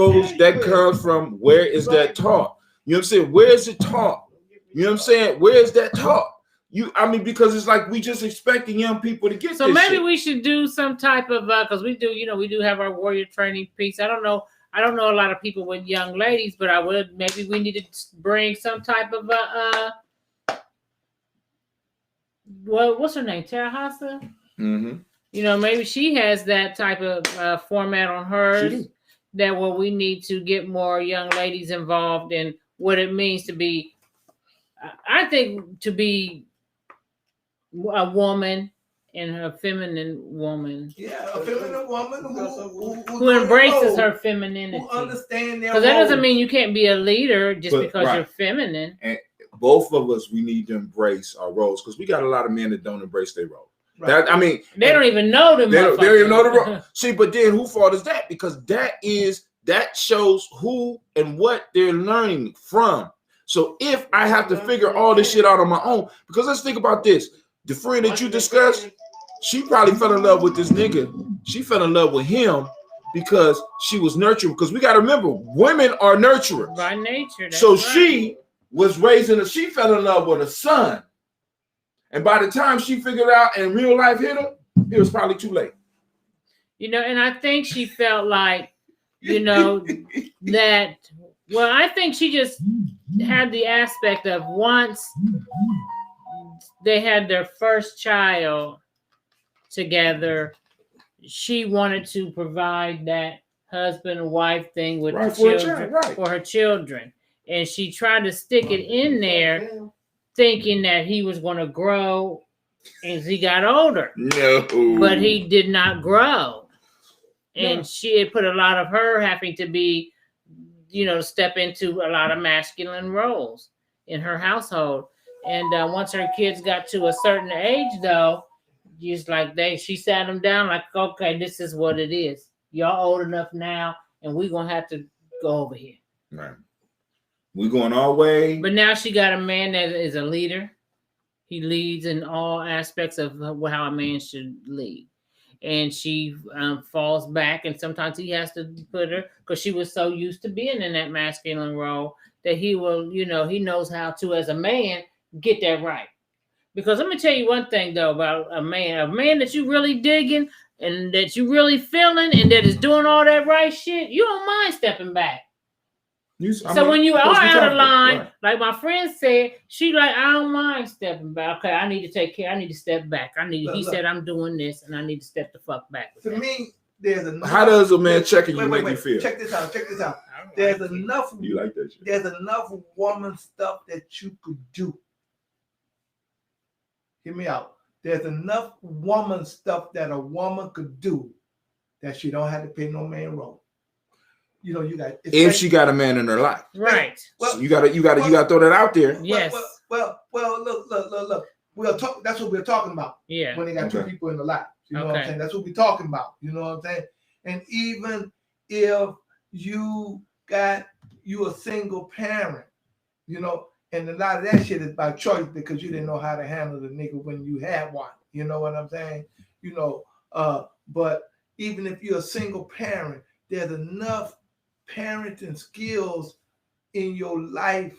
comes from where is that taught? You know what I'm saying? Where is it taught? You know what I'm saying? Where is that taught? Because it's like we just expecting young people to get. So maybe we should do some type of because we do have our warrior training piece. I don't know a lot of people with young ladies, but maybe we need to bring some type of what's her name? Tara Hassa? Mm-hmm. You know, maybe she has that type of format on hers that where we need to get more young ladies involved in what it means to be, I think, to be a woman and a feminine woman. Yeah, a feminine woman who embraces her femininity. Who understand their Because that doesn't roles. mean you can't be a leader just But, because right. you're feminine. And both of us, we need to embrace our roles because we got a lot of men that don't embrace their role. Right. That, I mean, They don't even know them. they don't even know the role. See, but then who fault is that? Because that shows who and what they're learning from. So if I have to figure all this shit out on my own, because let's think about this. The friend that you discussed, she probably fell in love with this nigga. She fell in love with him because she was nurtured. Because we got to remember, women are nurturers. By nature. So right. she was raising she fell in love with a son. And by the time she figured out and real life hit her, it was probably too late. You know, and I think she felt like, you know, that, well, I think she just had the aspect of once they had their first child together, she wanted to provide that husband and wife thing with the children, for her children. And she tried to stick it in there thinking that he was going to grow as he got older. No. But he did not grow. And she had put a lot of her having to be, you know, step into a lot of masculine roles in her household. And once her kids got to a certain age, though, just like she sat them down like, okay, this is what it is. Y'all old enough now, and we're going to have to go over here. Right. We're going our way. But now she got a man that is a leader. He leads in all aspects of how a man should lead. And she falls back, and sometimes he has to put her, because she was so used to being in that masculine role, that he will, you know, he knows how to, as a man, get that right. Because let me tell you one thing, though, about a man that you really digging and that you really feeling and that is doing all that right shit, you don't mind stepping back. When you are out of line, right. Like my friend said, she like, I don't mind stepping back. Okay, I need to take care. I need to step back. He said I'm doing this, and I need to step the fuck back. To me, there's enough. How does a man checking you make you feel? Check this out. There's enough. You like that shit? There's enough woman stuff that you could do. Hear me out. There's enough woman stuff that a woman could do that she don't have to pay no man role. You know, you got if she got a man in her life, right? Well, so you gotta throw that out there. Yes. Well, look. We'll talk. That's what we're talking about. Yeah. When they got two people in the life, you know what I'm saying. That's what we're talking about. You know what I'm saying. And even if you a single parent, you know, and a lot of that shit is by choice because you didn't know how to handle the nigga when you had one. You know what I'm saying. You know, but even if you're a single parent, there's enough parenting skills in your life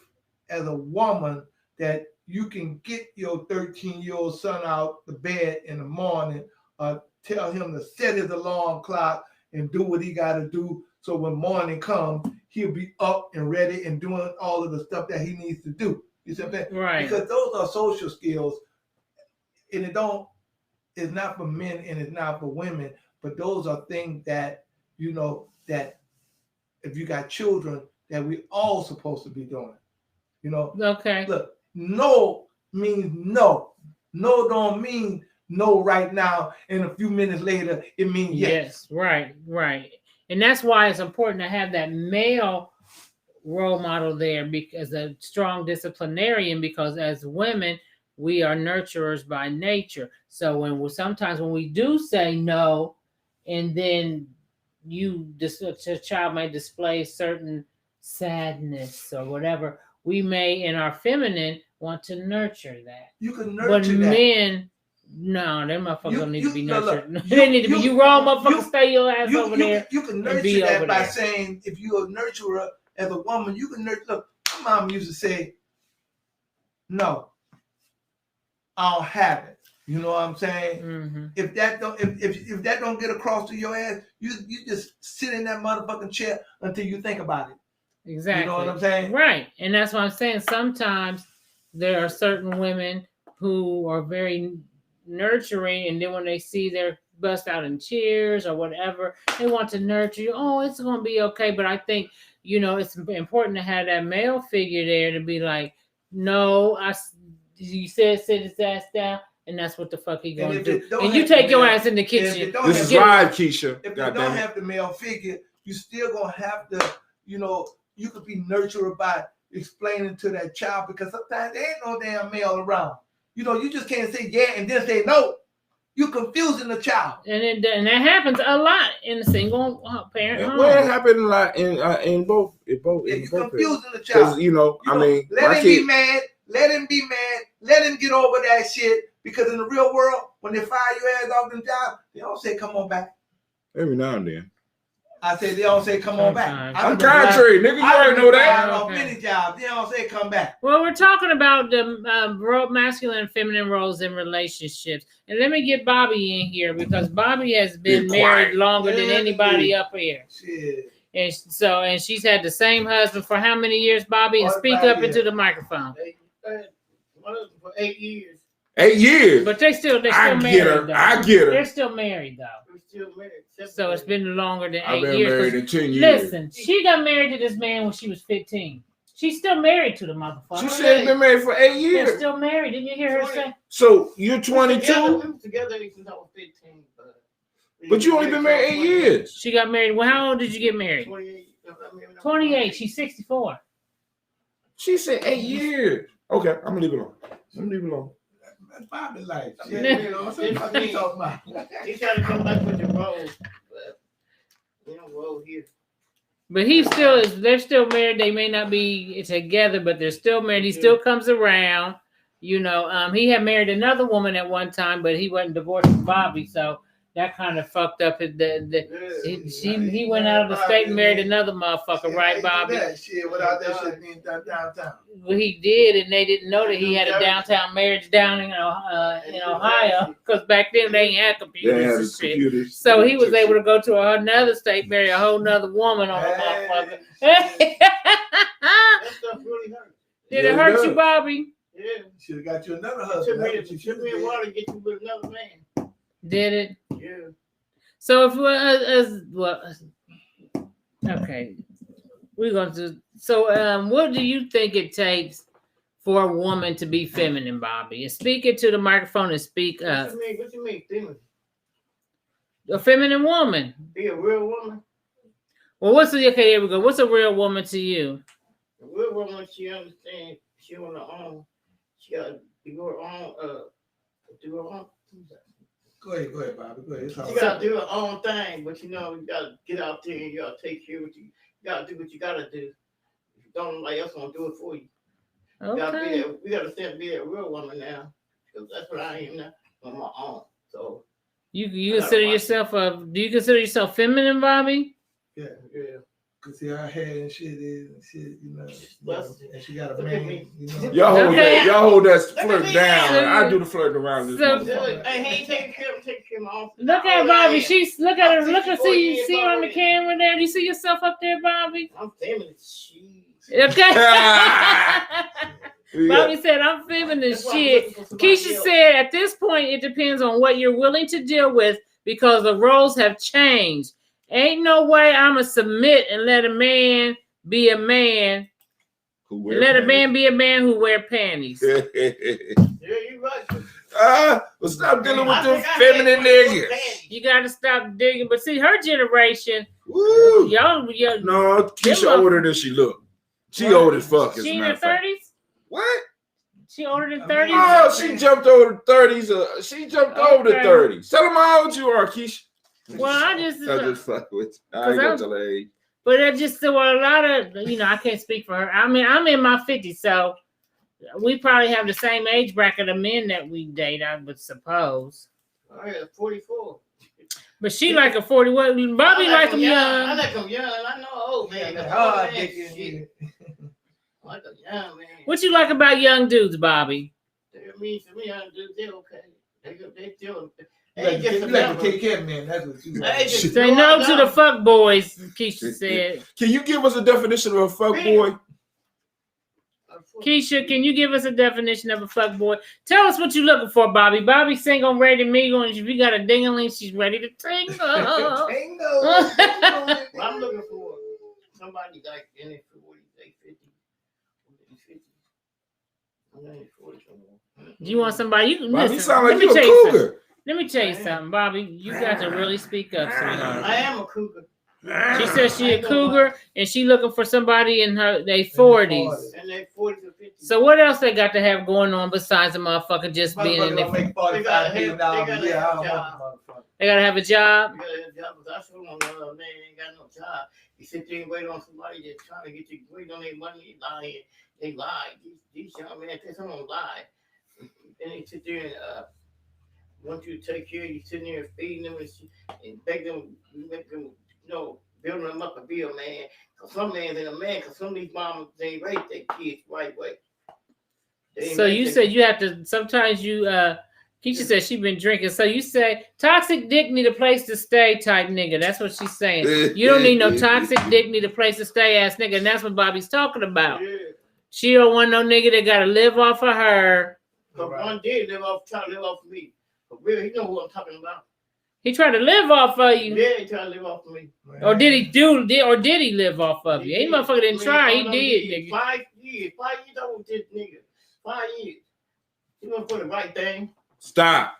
as a woman that you can get your 13-year-old son out the bed in the morning, tell him to set his alarm clock and do what he got to do. So when morning comes, he'll be up and ready and doing all of the stuff that he needs to do. You see what I'm saying? Right. Because those are social skills, and it's not for men and it's not for women, but those are things that, you know, that if you got children, that we all supposed to be doing. You know? Okay. Look, no means no. No don't mean no right now, and a few minutes later, it means yes. Right. And that's why it's important to have that male role model there, because a strong disciplinarian, because as women, we are nurturers by nature. So sometimes when we do say no, and then the child may display certain sadness or whatever, we may in our feminine want to nurture that. You can nurture but that. Men, no, them motherfuckers don't need to be nurtured. They need to be, you wrong motherfucker, stay your ass over there. You can nurture that by saying, if you're a nurturer as a woman, you can nurture. Look, my mom used to say, no, I don't have it. You know what I'm saying? Mm-hmm. If that don't get across to your ass, you just sit in that motherfucking chair until you think about it. Exactly. You know what I'm saying? Right. And that's what I'm saying. Sometimes there are certain women who are very nurturing, and then when they see their bust out in tears or whatever, they want to nurture you. Oh, it's going to be okay. But I think, it's important to have that male figure there to be like, no, you said sit his ass down, and that's what the fuck he gonna do. And you take your ass in the kitchen. This is live, Keisha. If you don't have the male figure, you still gonna have to, you could be nurtured by explaining to that child, because sometimes there ain't no damn male around. You just can't say yeah and then say no. You confusing the child. And that happens a lot in single parent homes. Well, it happened a lot in both. You confusing the Because child. Let him be mad. Let him be mad. Let him get over that shit. Because in the real world, when they fire your ass off the job, they don't say come on back. Every now and then. I say they don't say come on back. I'm contrary, nigga. You already know that. On many jobs, they don't say come back. Well, we're talking about the masculine and feminine roles in relationships, and let me get Bobby in here because Bobby has been married longer than anybody up here. Shit. And she's had the same husband for how many years, Bobby? And speak up into the microphone. For 8 years. 8 years. But they're still married. Though. I get her. They're still married though. We're still married. So it's been longer than 8 I've been years. married in 10 years. Listen, she got married to this man when she was 15. She's still married to the motherfucker. She said been married for 8 years. They're still married. Didn't you hear her say? So you're 22? We were together since I was 15. But you only been married 8 years. She got married. Well, how old did you get married? 28. 28. She's 64. She said 8 years. Okay, I'm gonna leave it alone. That's Bobby life. Yeah. What you talking about? He tried to come back with the roles, but roll here. But they're still married. They may not be together, but they're still married. He still comes around. He had married another woman at one time, but he wasn't divorced from Bobby, so that kind of fucked up his. He went out of the state and married another motherfucker, right, Bobby? Shit, without that shit being done downtown. Well, he did, and they didn't know that he had a downtown marriage down in Ohio, because back then they ain't had computers and shit. So he was able to go to another state, marry a whole nother woman on a motherfucker. That stuff really hurt. Did it hurt you, Bobby? Yeah. Should have got you another It husband. took me a while to get you with another man. Did it? Yeah. So okay, we're going to. So, what do you think it takes for a woman to be feminine, Bobby? And speak it to the microphone and speak up. What you mean, feminine? A feminine woman. Be a real woman. Well, okay? Here we go. What's a real woman to you? A real woman, she understands. She on her own. She got to do her own. Go ahead, Bobby. Go ahead. She got to do her own thing, but you got to get out there and you got to take care of what you got to do. What you got to do. If you don't, nobody else gonna do it for you. Okay. We got to be a real woman now, because that's what I am now on my own. So you consider yourself do you consider yourself feminine, Bobby? Yeah. Yeah. Cause see, her hair and shit is and shit, and she got a Look at man, me. Y'all hold that Look flirt at me. down. I do the flirting around this So- motherfucker. Hey, he ain't taking care of my own. Look at Bobby. Look at her. Look I'm at see 64 her on the years camera there. Do you see yourself up there, Bobby? I'm feminine. Jeez. Okay. Yeah. Bobby said, "I'm feminine That's why I'm shit." looking for somebody Keisha else. said, "At this point, it depends on what you're willing to deal with because the roles have changed. Ain't no way I'ma submit and let a man be a man. Let a man be a man who wear panties." Yeah, you right. Well, stop dealing with I them think I feminine had niggas. panties. You gotta stop digging. But see, her generation, Woo. y'all, No, Keisha Them older than she look. She Right. old as fuck. As she a in matter her of fact. 30s. What? She older than I 30s. mean, Oh, she jumped over the 30s. She jumped over the Okay. 30s. Tell them how old you are, Keisha. Well, I just fuck with you. I 'Cause ain't gonna I'm- tell her age. But it just there were a lot of, I can't speak for her. I mean, I'm in my 50s, so we probably have the same age bracket of men that we date, I would suppose. Oh, yeah, 44. But she like a 41. Bobby like him I young. like him young. I know old man. that Old hard man dick in shit. here. I like a young man. What you like about young dudes, Bobby? To me, young dudes, they're okay. They still. You like to take care of men. That's what you Hey, like. just- Say no to the fuck boys, Keisha said. Can you give us a definition of a fuck boy? Keisha, can you give us a definition of a fuck boy? Tell us what you looking for, Bobby. Bobby single, ready to mingle, and if you got a ding-a-ling, she's ready to tingle. Well, I'm looking for somebody like in their 40s, like 50. I'm in their 40s somewhere. You want somebody? You can Bobby, you listen. sound like Let me you a tell you something. cougar. Let me tell you something, Bobby. You got to really speak up, sweetheart. I am a cougar. She says she a cougar and she looking for somebody in her they 40s. And they're 40s or 50s. So what else they got to have going on besides a motherfucker just being in Motherfucker there? make $45 million a year. I don't want the motherfucker. They gotta have a job. You gotta have a job, because I sure want another man ain't got no job. You sit there and wait on somebody that's trying to get you, wait on their money, they lie. These young men, they don't lie. Then they sit there and want you to take care of you, sitting there and feeding them and beg them, make them, building them up to be a man. Because some men ain't a man, because some of these mamas, they ain't raise their kids the right way. So you said you have to, sometimes you, Keisha said she been drinking. So you say toxic dick need a place to stay type nigga. That's what she's saying. You don't need no toxic dick need a place to stay ass nigga. And that's what Bobby's talking about. Yeah. She don't want no nigga that gotta live off of her. But one did try to live off of me. But really, he know who I'm talking about. He tried to live off of you. Yeah, he tried to live off of me. Or did he live off of you? He motherfucker didn't try. He did, nigga. 5 years. 5 years old with this nigga. 5 years. He wasn't for the right thing. Stop.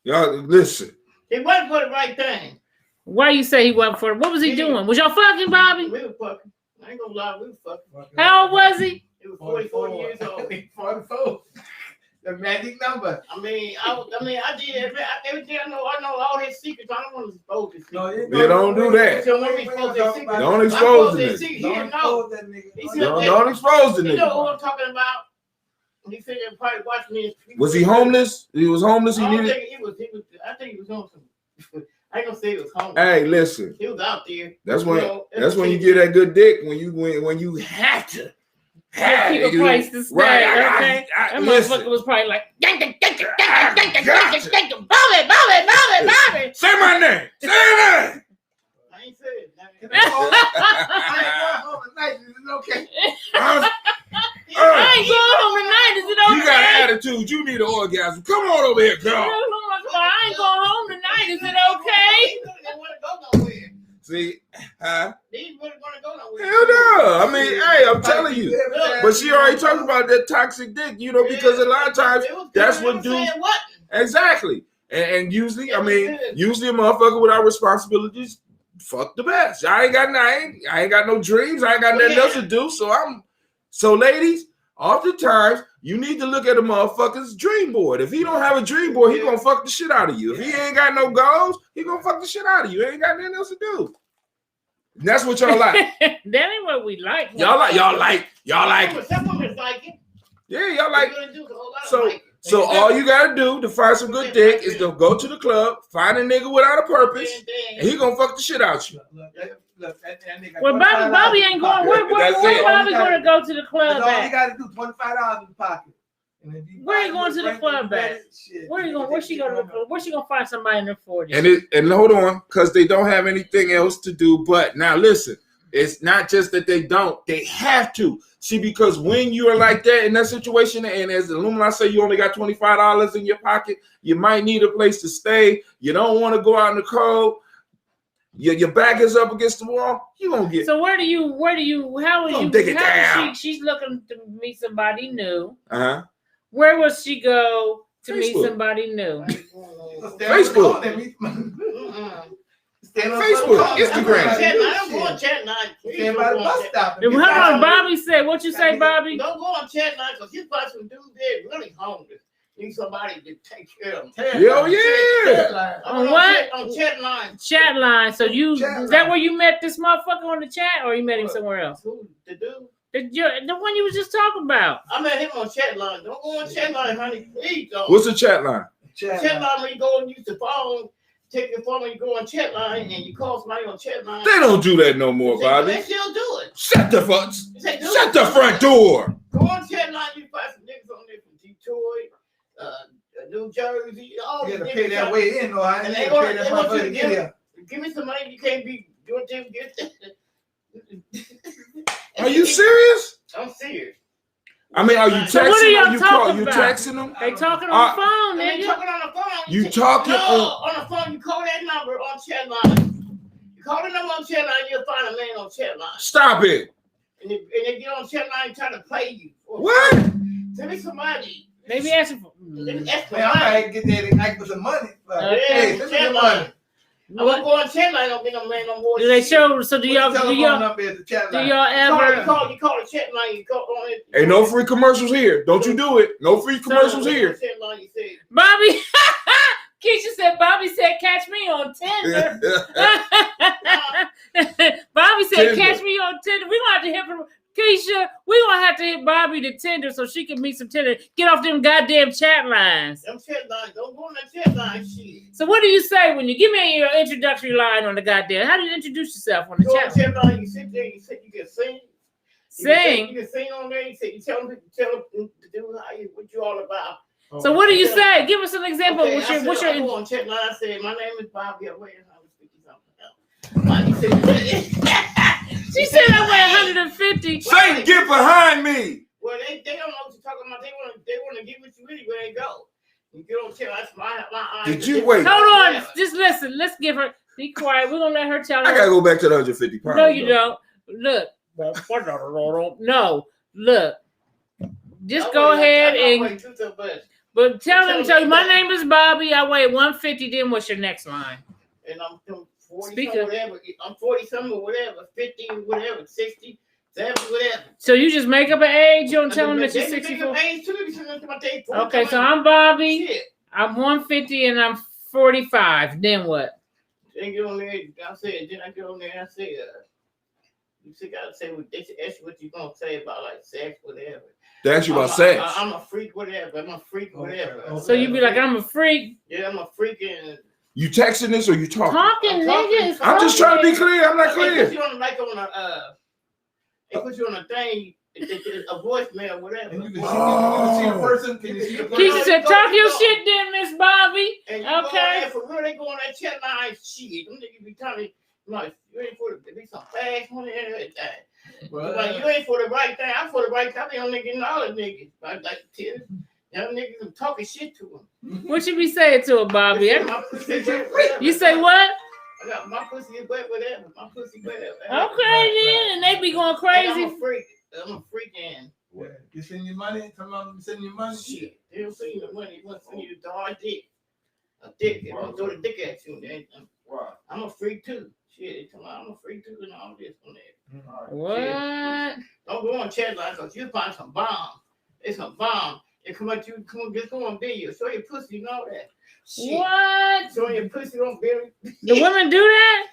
Y'all listen. He wasn't for the right thing. Why you say he wasn't for it? What was he doing? Was y'all fucking, Bobby? We were fucking. I ain't gonna lie, we were fucking. How old was he? He was 44 years old. 44. The magic number. I did everything I know all his secrets. I don't want to expose his secrets. Yeah, don't do that. So when we expose his secrets, Don't expose the his nigga. secrets. He didn't know. Don't expose the You know who nigga. I'm talking about? He said they probably watched me. Was he homeless? He was homeless. He I don't needed. think he was. I think he was on some. I ain't gonna say he was homeless. Hey, listen. He was out there. That's when. You know, That's when you get that good dick. When you have to. Keep a place to stay. Right, Okay. That listen. motherfucker was probably like, Gotcha. Bobby. Say my name. Say your name. I ain't said it. I ain't going home tonight. Is it okay? I ain't going home tonight. Is it okay? You got an attitude. You need an orgasm. Come on over here, girl. I ain't going home tonight. Is it okay? He didn't want to go nowhere. See, huh? He didn't want to go nowhere. Hell no. I mean, hey, I'm telling you. But she already talked about that toxic dick, because a lot of times that's what dudes. Exactly. And usually, I mean, usually a motherfucker without responsibilities, fuck the best. I ain't got no dreams. I ain't got nothing else to do. So ladies, oftentimes you need to look at a motherfucker's dream board. If he don't have a dream board, he gonna fuck the shit out of you. If he ain't got no goals, he gonna fuck the shit out of you. He ain't got nothing else to do. And that's what y'all like. That ain't what we like. Y'all like it. Some women like it. Yeah, y'all like Some women do, 'cause a whole lot of so. like it. So all you gotta do to find some good dick is to go to the club, find a nigga without a purpose, and he gonna fuck the shit out you. Look, that nigga Well, Bobby ain't going. Where Bobby gonna go to the club That's all you at? gotta do. $25 in the pocket. Where you going to the club at? Where you going? Where she gonna? Where she gonna find somebody in their 40s? And hold on, because they don't have anything else to do. But now listen, it's not just that they don't; they have to. See, because when you are like that in that situation, and as the Illuminati say, you only got $25 in your pocket, you might need a place to stay. You don't want to go out in the cold. Your back is up against the wall. You gonna get. So how are you? Dig it down. She's looking to meet somebody new. Uh-huh. Where will she go to meet Facebook. somebody new? Facebook. Facebook, Instagram. I don't go on chat line. Stand by the bus stop. Hold on, Bobby said. What you say, Bobby? Don't go on chat line because you got some dudes there really hungry. Need somebody to take care of them. Yo, yeah. On what? On chat line. Chat line. So Chat is that line. where you met this motherfucker on the chat, or you met him somewhere else? Who the dude? The one you was just talking about. I met him on chat line. Don't go on chat line, honey. Please don't. What's the chat line? Chat line when you go and use the phone, take your phone when you go on chat line and you call somebody on chat line. They don't do that no more, They Bobby. still do it. Shut the fuck. They do Shut it. the front door. Go on chat line, you find some niggas on there from Detroit, New Jersey, all You these gotta pay niggas that out- way in, though. I And ain't they gonna want pay that you motherfucker to to get here. give me some money. You can't be doing them. Are you serious? I'm serious. I mean, are you So what are texting y'all or you talking call? You about? texting them? They talking on the phone, They nigga. talking on the phone. You talking no, on? on the phone. You call that number on chat line. You call the number on chat line. You'll find a man on chat line. Stop it. And they get on chat line and try to play you. What? Tell me somebody. Maybe asking for. Ask for Man, I money. might get that and act for some money. Okay. Hey, send me Chat the line. money. I won't go on chat line. Don't get no man no more. Do they shit. show? So do y'all? What Do telephone y'all? number is the chat Do line? y'all ever? You call the chat line. You call on it. Ain't no free commercials here. Don't you do it. No free commercials here. Chat line, you say. Bobby, Keisha said, Bobby said, catch me on Tinder. Bobby said, Tinder. catch me on Tinder. We're going to have to hit from Keisha. We're going to have to hit Bobby to Tinder so she can meet some Tinder. Get off them goddamn chat lines. Them chat lines. Don't go on that chat line shit. So what do you say when you give me your introductory line on the goddamn? How do you introduce yourself on the Go on chat? chat line. You sit there. You can sing. Sing. You can sing on there. You tell them to do what you all about. So what do you say? Give us an example. Okay, What's your I go on chat line. I said, my name is Bobby. I weigh 150 something. She said I weigh 150. Say, get behind me. Well, they don't know what you're talking about. They want to get with you anywhere they go. You get on chat. That's my eyes. Did you wait? Hold on. Just listen. Let's give her. Be quiet. We're going to let her tell I her. gotta go back to the 150 pounds. No, you though. don't. Look. No. Look. Just go ahead and. But tell them, my name is Bobby. I weigh 150. Then what's your next line? And I'm 40 Speaker. whatever. I'm 40 something or whatever, 50 whatever, 60, 70 whatever. So you just make up an age. You don't tell them that you're They 64. age too, they say about they 40 Okay, so something. I'm Bobby. Shit. I'm 150 and I'm 45. Then what? Then get on there. I said, then I get on there and I say, you still gotta say what they ask you what you gonna say about like sex, whatever. They ask you about sex. I'm a freak, whatever. I'm a freak, whatever. Okay. So you be like, I'm a freak. Yeah, I'm a freak and You texting this or you talking? Talking, I'm talking. nigga. it's I'm just trying to be talking. clear. I'm not They put clear. you on like on a they put you on a thing, a voicemail, whatever. And you can see the person. Can you see the person? Keisha said, talk your shit then, Miss Bobby. And you go on Okay. there for real, they go on that chat line shit. Them niggas be telling me, like, you ain't for the be some fast money and everything. Like, you ain't for the right thing. I'm for the right thing. I be on there getting all the niggas. Like tell young niggas, I'm talking shit to them. What you be saying to her, Bobby? My pussy is wet, whatever. You say what? I got my pussy is wet, whatever. My pussy wet. Okay, then. And they be going crazy. I'm a freak. I'm a freak and Yeah. You send your money. Come on, send your money. shit. They don't send you the money. They want to send you the hard dick. A dick. They want to throw the dick at you. I'm a freak too. Shit, they tell me I'm a freak too and all this on there. What? Don't go on chat line because you find some bomb. It's a bomb. They come at you, just go on video. Show your pussy and all that. Shit. What? Show your pussy on video. The women do that?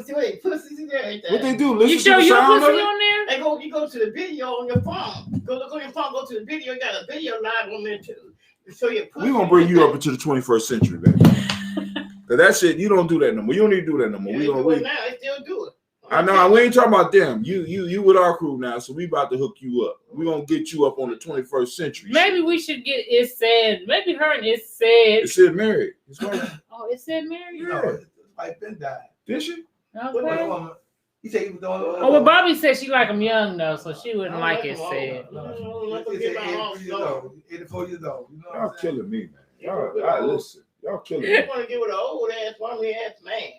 Show your pussy and everything. What they do? Listen You to show the your sound pussy of it? on there? You go to the video on your phone. Go look on your phone, go to the video. You got a video live on there too. You show your pussy. We gonna bring you up into the 21st century, baby. Cause that shit, you don't do that no more. You don't need to do that no more. Yeah, We they gonna do it we, now. They still do it. I know we ain't talking about them. You with our crew now, so we about to hook you up. We gonna get you up on the 21st century. Maybe we should get it said. Maybe her and it said. It said married. It's right. Oh, it said Mary? No, his wife been died. Did she? Okay. He said he was the only one. Oh, well, Bobby said she like him young, though, so she wouldn't I like don't it like said. them all. He said 84 years old. 84 years old. You know what Y'all I'm saying? killing me, man. Y'all listen. Y'all killing me. You want to get with an old ass, mommy ass man.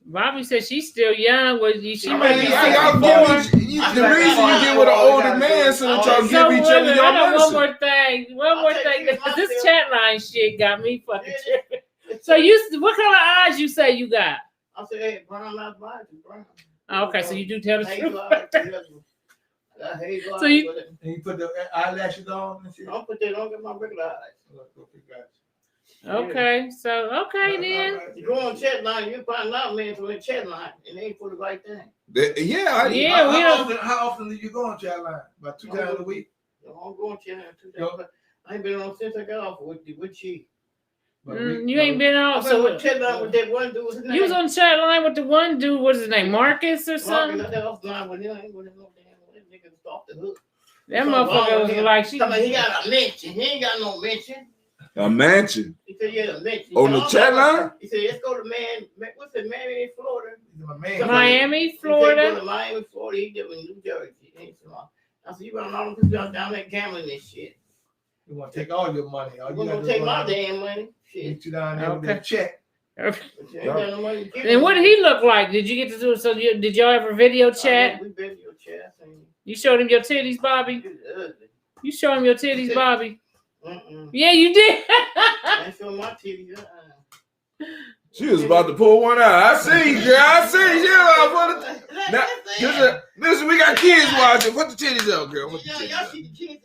Bobby said she's still young. She I might mean, be y'all 64. give the reason you get with an older man so that y'all So give each wait a other minute, your I got one medicine. more thing. One more thing. This chat line shit got me fucking Yeah. tripping. So what kind of eyes you say you got? I said, hey, brown eyes, black, brown. Oh, okay, so you do tell the Hazel truth. eyes, whatever. I got hazel So eyes, you- whatever. And you put the eyelashes on and shit. Don't put that, don't get my regular eyes. Okay, so okay then. You go on chat line, you find out man from the chat line, and they ain't for the right thing. Yeah, we How don't. often do you go on chat line? About 2 times a week. So I'm going chat line too. I ain't been on since I got off with she. You ain't been I on. been So on chat line with that one dude. What's his name? you was on chat line with the one dude. What's his name? Marcus or Marcus, something? I got offline with him. I ain't with him no damn. That nigga was off the hook. That motherfucker was like she. He got a mention. He ain't got no mention. A mansion. He said, yeah, a mention. On the chat line? He said, let's go to what's it, Miami, Florida. He's my man. Miami, He said, go Florida. to Miami, Florida. He live in New Jersey. I said, you run all them people down there gambling and shit. You want to take all your money. All You you gonna got take my damn money? Shit. Get you down there with Okay. that check. But you ain't got no money to give And me. what did he look like? Did you get to do? So did y'all ever video chat? We video chat. You showed him your titties, Bobby. He was ugly. You showed him your titties, Bobby. Mm-mm. Yeah, you did. I ain't showing my TV. She was about to pull one out. I see you, girl. I see you. Now, listen, we got kids watching. Put the titties up, girl. Put the Y'all titties up. see the kids.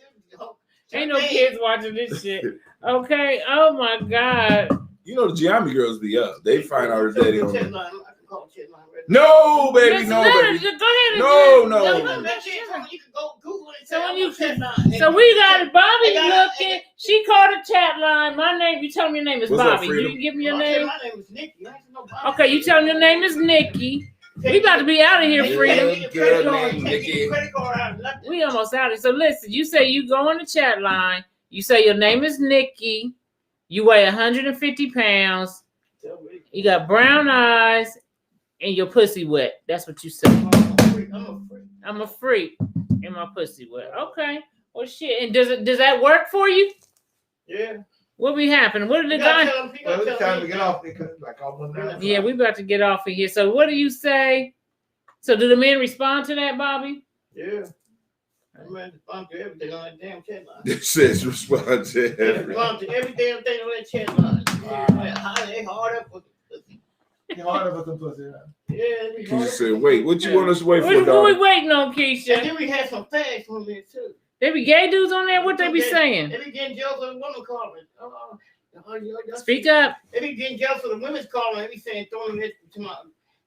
Ain't no kids watching this shit. Okay. Oh my God. You know the Giambi girls be up. They find out her daddy on them. I can call chat line right No, baby, Just no, let her- baby. just go ahead and No, do- no. now. You can go Google it. So when you- chat line. So we got Bobby They got- looking. She called a chat line. My name. You tell me your name is What's up, Bobby. Freedom? You give me your I said name. my name is Nikki. I ain't no Bobby. Okay, you tell me your name is Nikki. We about to be out of here, Yeah. Freedom. Good name, Nikki. We almost out of here. So listen, you say you go on the chat line. You say your name is Nikki. You weigh 150 pounds. You got brown eyes, and your pussy wet. That's what you say. I'm a freak, and my pussy wet. Okay. Well, shit. And does that work for you? Yeah. What be happening? What did the guy? Well, it's time to get off because like almost 9 Yeah, we about to get off of here. So what do you say? So do the men respond to that, Bobby? Yeah. I'm ready to respond to everything on that damn chat line. It says respond to They every. respond to every damn thing on that chat line. They hard up with it. It's harder for some pussy. Huh? Yeah, they Keisha hard up said, with "Wait, what you want us to wait What for, we dog?" waiting on, it. And Keisha? then we had some fags on there too. They be gay dudes on there? What they be saying? They be getting jealous of the women calling. Speak up. They be getting jealous of the women's calling. They be saying, throwing it to my,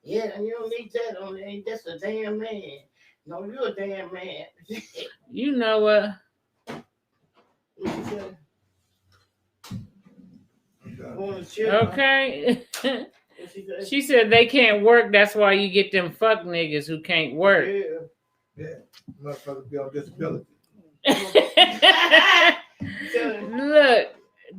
yeah, you don't need that on there. That's a damn man. No, you're a damn man. You know what? What she said? Going to chill. Okay. What she said? She said they can't work. That's why you get them fuck niggas who can't work. Yeah. Motherfuckers be on disability. Look,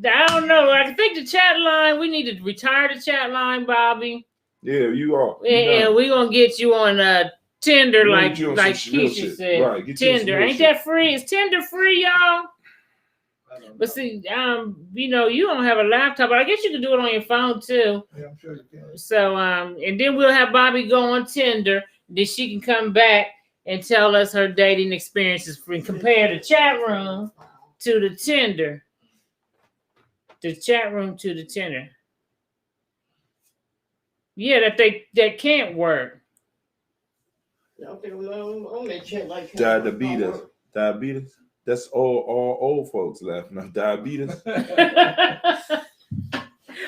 I don't know. I think the chat line, we need to retire the chat line, Bobby. Yeah, you are. You And done. we're going to get you on Tinder, We'll like get you on like some real Keisha shit. said. Right, get you on some Tinder. real Ain't shit. that free? Is Tinder free, y'all? I don't know. But see, you know, you don't have a laptop, but I guess you can do it on your phone too. Yeah, I'm sure you can. So, and then we'll have Bobby go on Tinder. Then she can come back and tell us her dating experiences free. Compare the chat room to the Tinder. The chat room to the Tinder. Yeah, that can't work. I don't think I'm on that chat like Diabetes. That's all old folks laughing at diabetes.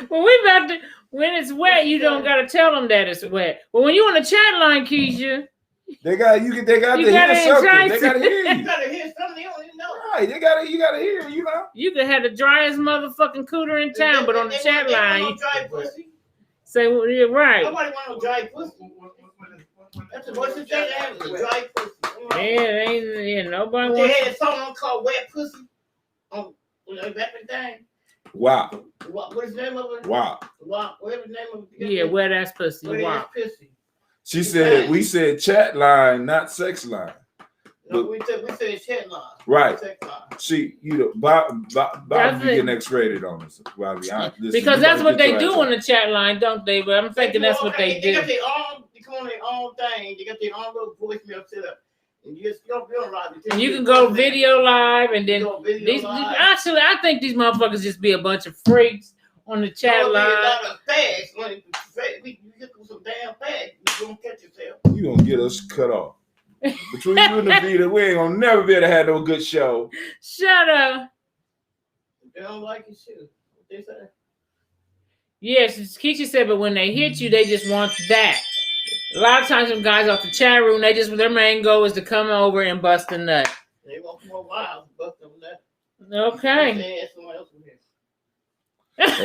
Well, we about to. When it's wet, you don't gotta tell them that it's wet. Well, when you on the chat line, Keisha, They got to You hear gotta something. entice They got to hear You you. gotta hear something they don't even know. Right, you got to hear, you know. you could have the driest motherfucking cooter in town, but on the chat line, They you want no dry pussy. say, well, you're right. Nobody want no dry pussy. That's the worst thing that happens. Dry pussy. Yeah, nobody They wants. had a song called Wet Pussy on back in the day. Wow. What is the name of it? Wow. Whatever the name of it. Yeah, wet ass pussy. Wet Wow. ass pussy. She said, we said chat line, not sex line. No, we said chat line. Right. Sex line. See, you know, Bob That's be it. getting X-rated on us. Bobby, listen, Because you that's gotta what get they your do ass on up. the chat line, don't they? But I'm thinking that's what they They do. got their own. They come on their own thing. They got their own little voicemail set up. And you don't feel right. And you can go video live, and then Video live. actually, I think these motherfuckers just be a bunch of freaks on the chat A line. lot of fags. We get some damn fags. You don't catch yourself. You gonna get us cut off. Between you and the Vita, we ain't gonna never be able to have no good show. Shut up. They don't like your shit. What they say? Yes, Keisha said, but when they hit you, they just want that. A lot of times, them guys off the chat room, their main goal is to come over and bust a nut. They want more wild, bust them that. Okay. They ask someone else from here.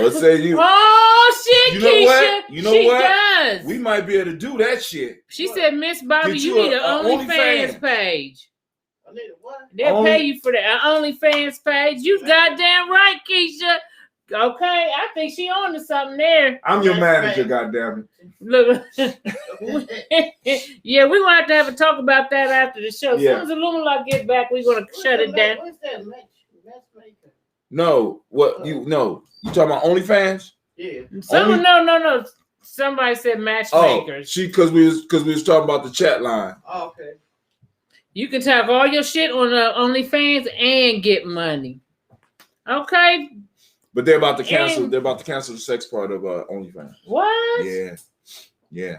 Let's say you. Oh shit, You know Keisha. what? You know she what? does. We might be able to do that shit. She said, Miss Bobby, Get you you need an a OnlyFans OnlyFans. page. I need a what? They'll Only- pay you for that OnlyFans page. You goddamn right, Keisha. Okay, I think she on to something there. I'm your That's manager, right. goddammit. Look, yeah, we're gonna have to have a talk about that after the show. As Yeah. soon as Illumina get back, we're gonna shut it down. What's that matchmaker? No, what you no? You talking about OnlyFans? Yeah. Someone, no. Somebody said Oh, matchmakers. because we was talking about the chat line. Oh, okay. You can talk all your shit on OnlyFans and get money. Okay, But they're about to cancel. And- They're about to cancel the sex part of OnlyFans. what? Yeah.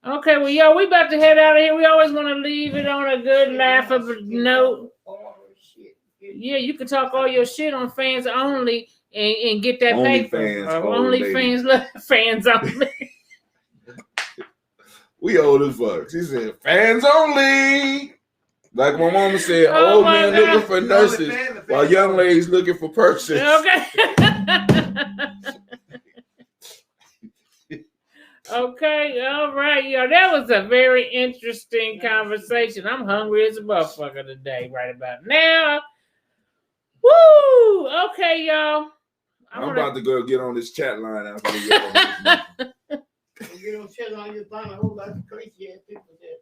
Okay, well, yo, we about to head out of here. We always want to leave it on a good laughable note. Oh, shit. Yeah, you can talk all your shit on fans only and get that paper. OnlyFans, Or old OnlyFans fans only. We old as fuck. She said, fans only. Like my mama said, Oh old my men God. looking for nurses while young ladies looking for purses. Okay. Okay, all right, yo. That was a very interesting conversation. I'm hungry as a motherfucker today, right about now. Woo! Okay, y'all. I'm about to go get on this chat line after we get on this. You don't shut on your find a whole lot of crazy ass people there.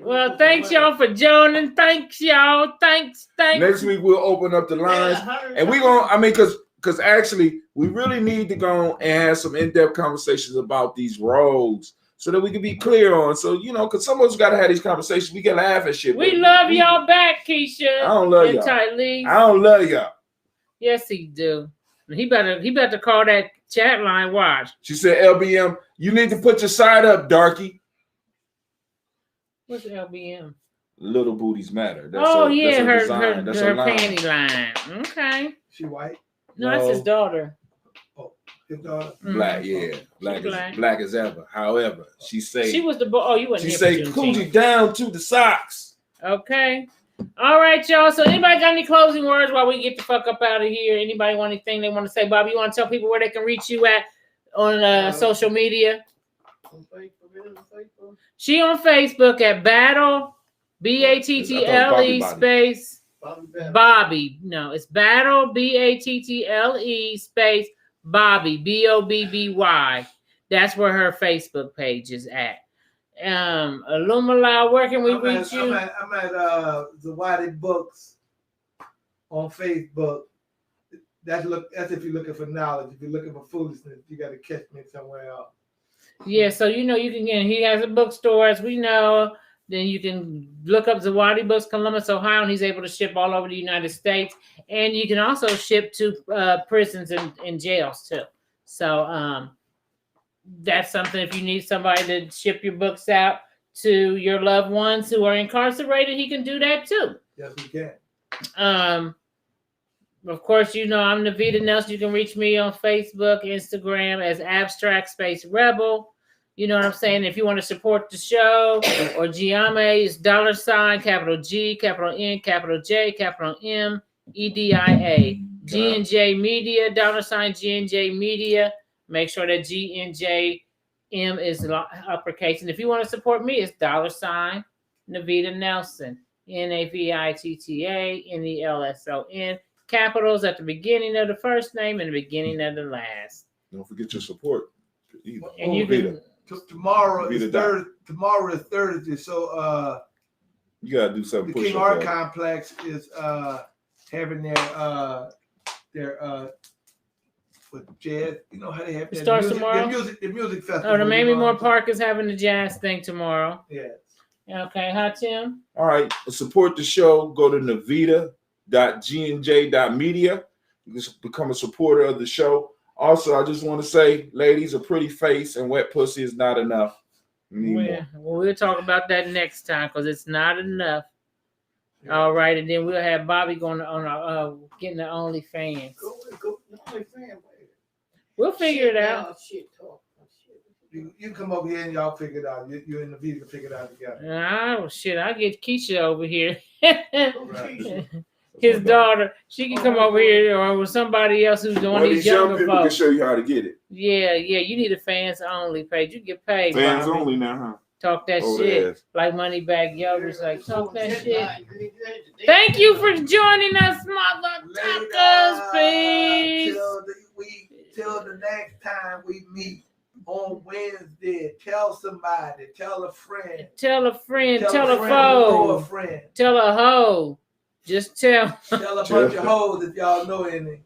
Well, thanks y'all for joining. Thanks y'all. Thanks. Next week we'll open up the lines, and we gonna. I mean, because actually we really need to go and have some in-depth conversations about these roads so that we can be clear on. So because some of us gotta have these conversations. We can laugh at shit. We but love y'all back, Keisha. I don't love and y'all. Tylee. I don't love y'all. Yes, he do. He better call that chat line. Watch. She said, LBM, you need to put your side up, darky. What's LBM? Little booties matter. That's Oh, that's yeah, her design. That's a line. panty line. Okay. She white. No, that's his No. daughter. His daughter. Black, Mhm. yeah. Black black. as black as ever. However, she say She was the oh, you wasn't she here say for Juneteenth. coochie down to the socks. Okay. All right, y'all. So anybody got any closing words while we get the fuck up out of here? Anybody want anything they want to say? Bobby, you want to tell people where they can reach you at on social media? On Facebook. She on Facebook at Battle, BATTLE space Bobby. No, it's Battle, BATTLE space Bobby, BOBBY. That's where her Facebook page is at. Illumina, where can we reach you? I'm at Zawadi Books on Facebook. That's if you're looking for knowledge. If you're looking for foolishness, you got to catch me somewhere else. Yeah, so you can get. He has a bookstore, as we know. Then you can look up Zawadi Books, Columbus, Ohio, and he's able to ship all over the United States. And you can also ship to prisons and jails too. So that's something. If you need somebody to ship your books out to your loved ones who are incarcerated, he can do that too. Yes, we can. Of course, I'm Navita Nelson. You can reach me on Facebook, Instagram as Abstract Space Rebel. You know what I'm saying? If you want to support the show or Giame, it's $, capital G, capital N, capital J, capital M, EDIA. G&J Media, $, G&J Media. Make sure that GNJM is uppercase. And if you want to support me, it's $, Navita Nelson, NAVITTA, NELSON. Capitals at the beginning of the first name and the beginning of the last. Don't forget your support. And you can. Tomorrow Be is the doc. Thursday. Tomorrow is Thursday, so You gotta do something. the Push King Art up. Complex is having their with jazz. You know how they have It that starts music, tomorrow? the music festival. Oh, the Mamie Moore on. Park is having the jazz thing tomorrow. Yes. Okay, hi Tim. All right, support the show. Go to navita.gnj.media. You can become a supporter of the show. Also, I just want to say, ladies, a pretty face and wet pussy is not enough. We'll talk about that next time because it's not enough. All right, and then we'll have Bobby going on getting the OnlyFans. Go. We'll figure it out. Shit talk. You come over here and y'all figure it out. You and the video can figure it out together. Oh shit! I get Keisha over here. Keisha? His daughter, she can come over here, or with somebody else who's doing One of these these young younger people can folks. show you how to get it. Yeah. You need a fans only page. You get paid. Fans Bobby. only now, Talk that Oh, shit yes. like Moneybag Yoga's like talk that shit. Thank Thank you for joining us, motherfuckers. Peace. Till we until the next time we meet on Wednesday, tell somebody, tell a friend. Tell a friend, tell a friend who know a foe, friend. tell a hoe. Just tell. Tell a bunch of hoes if y'all know any.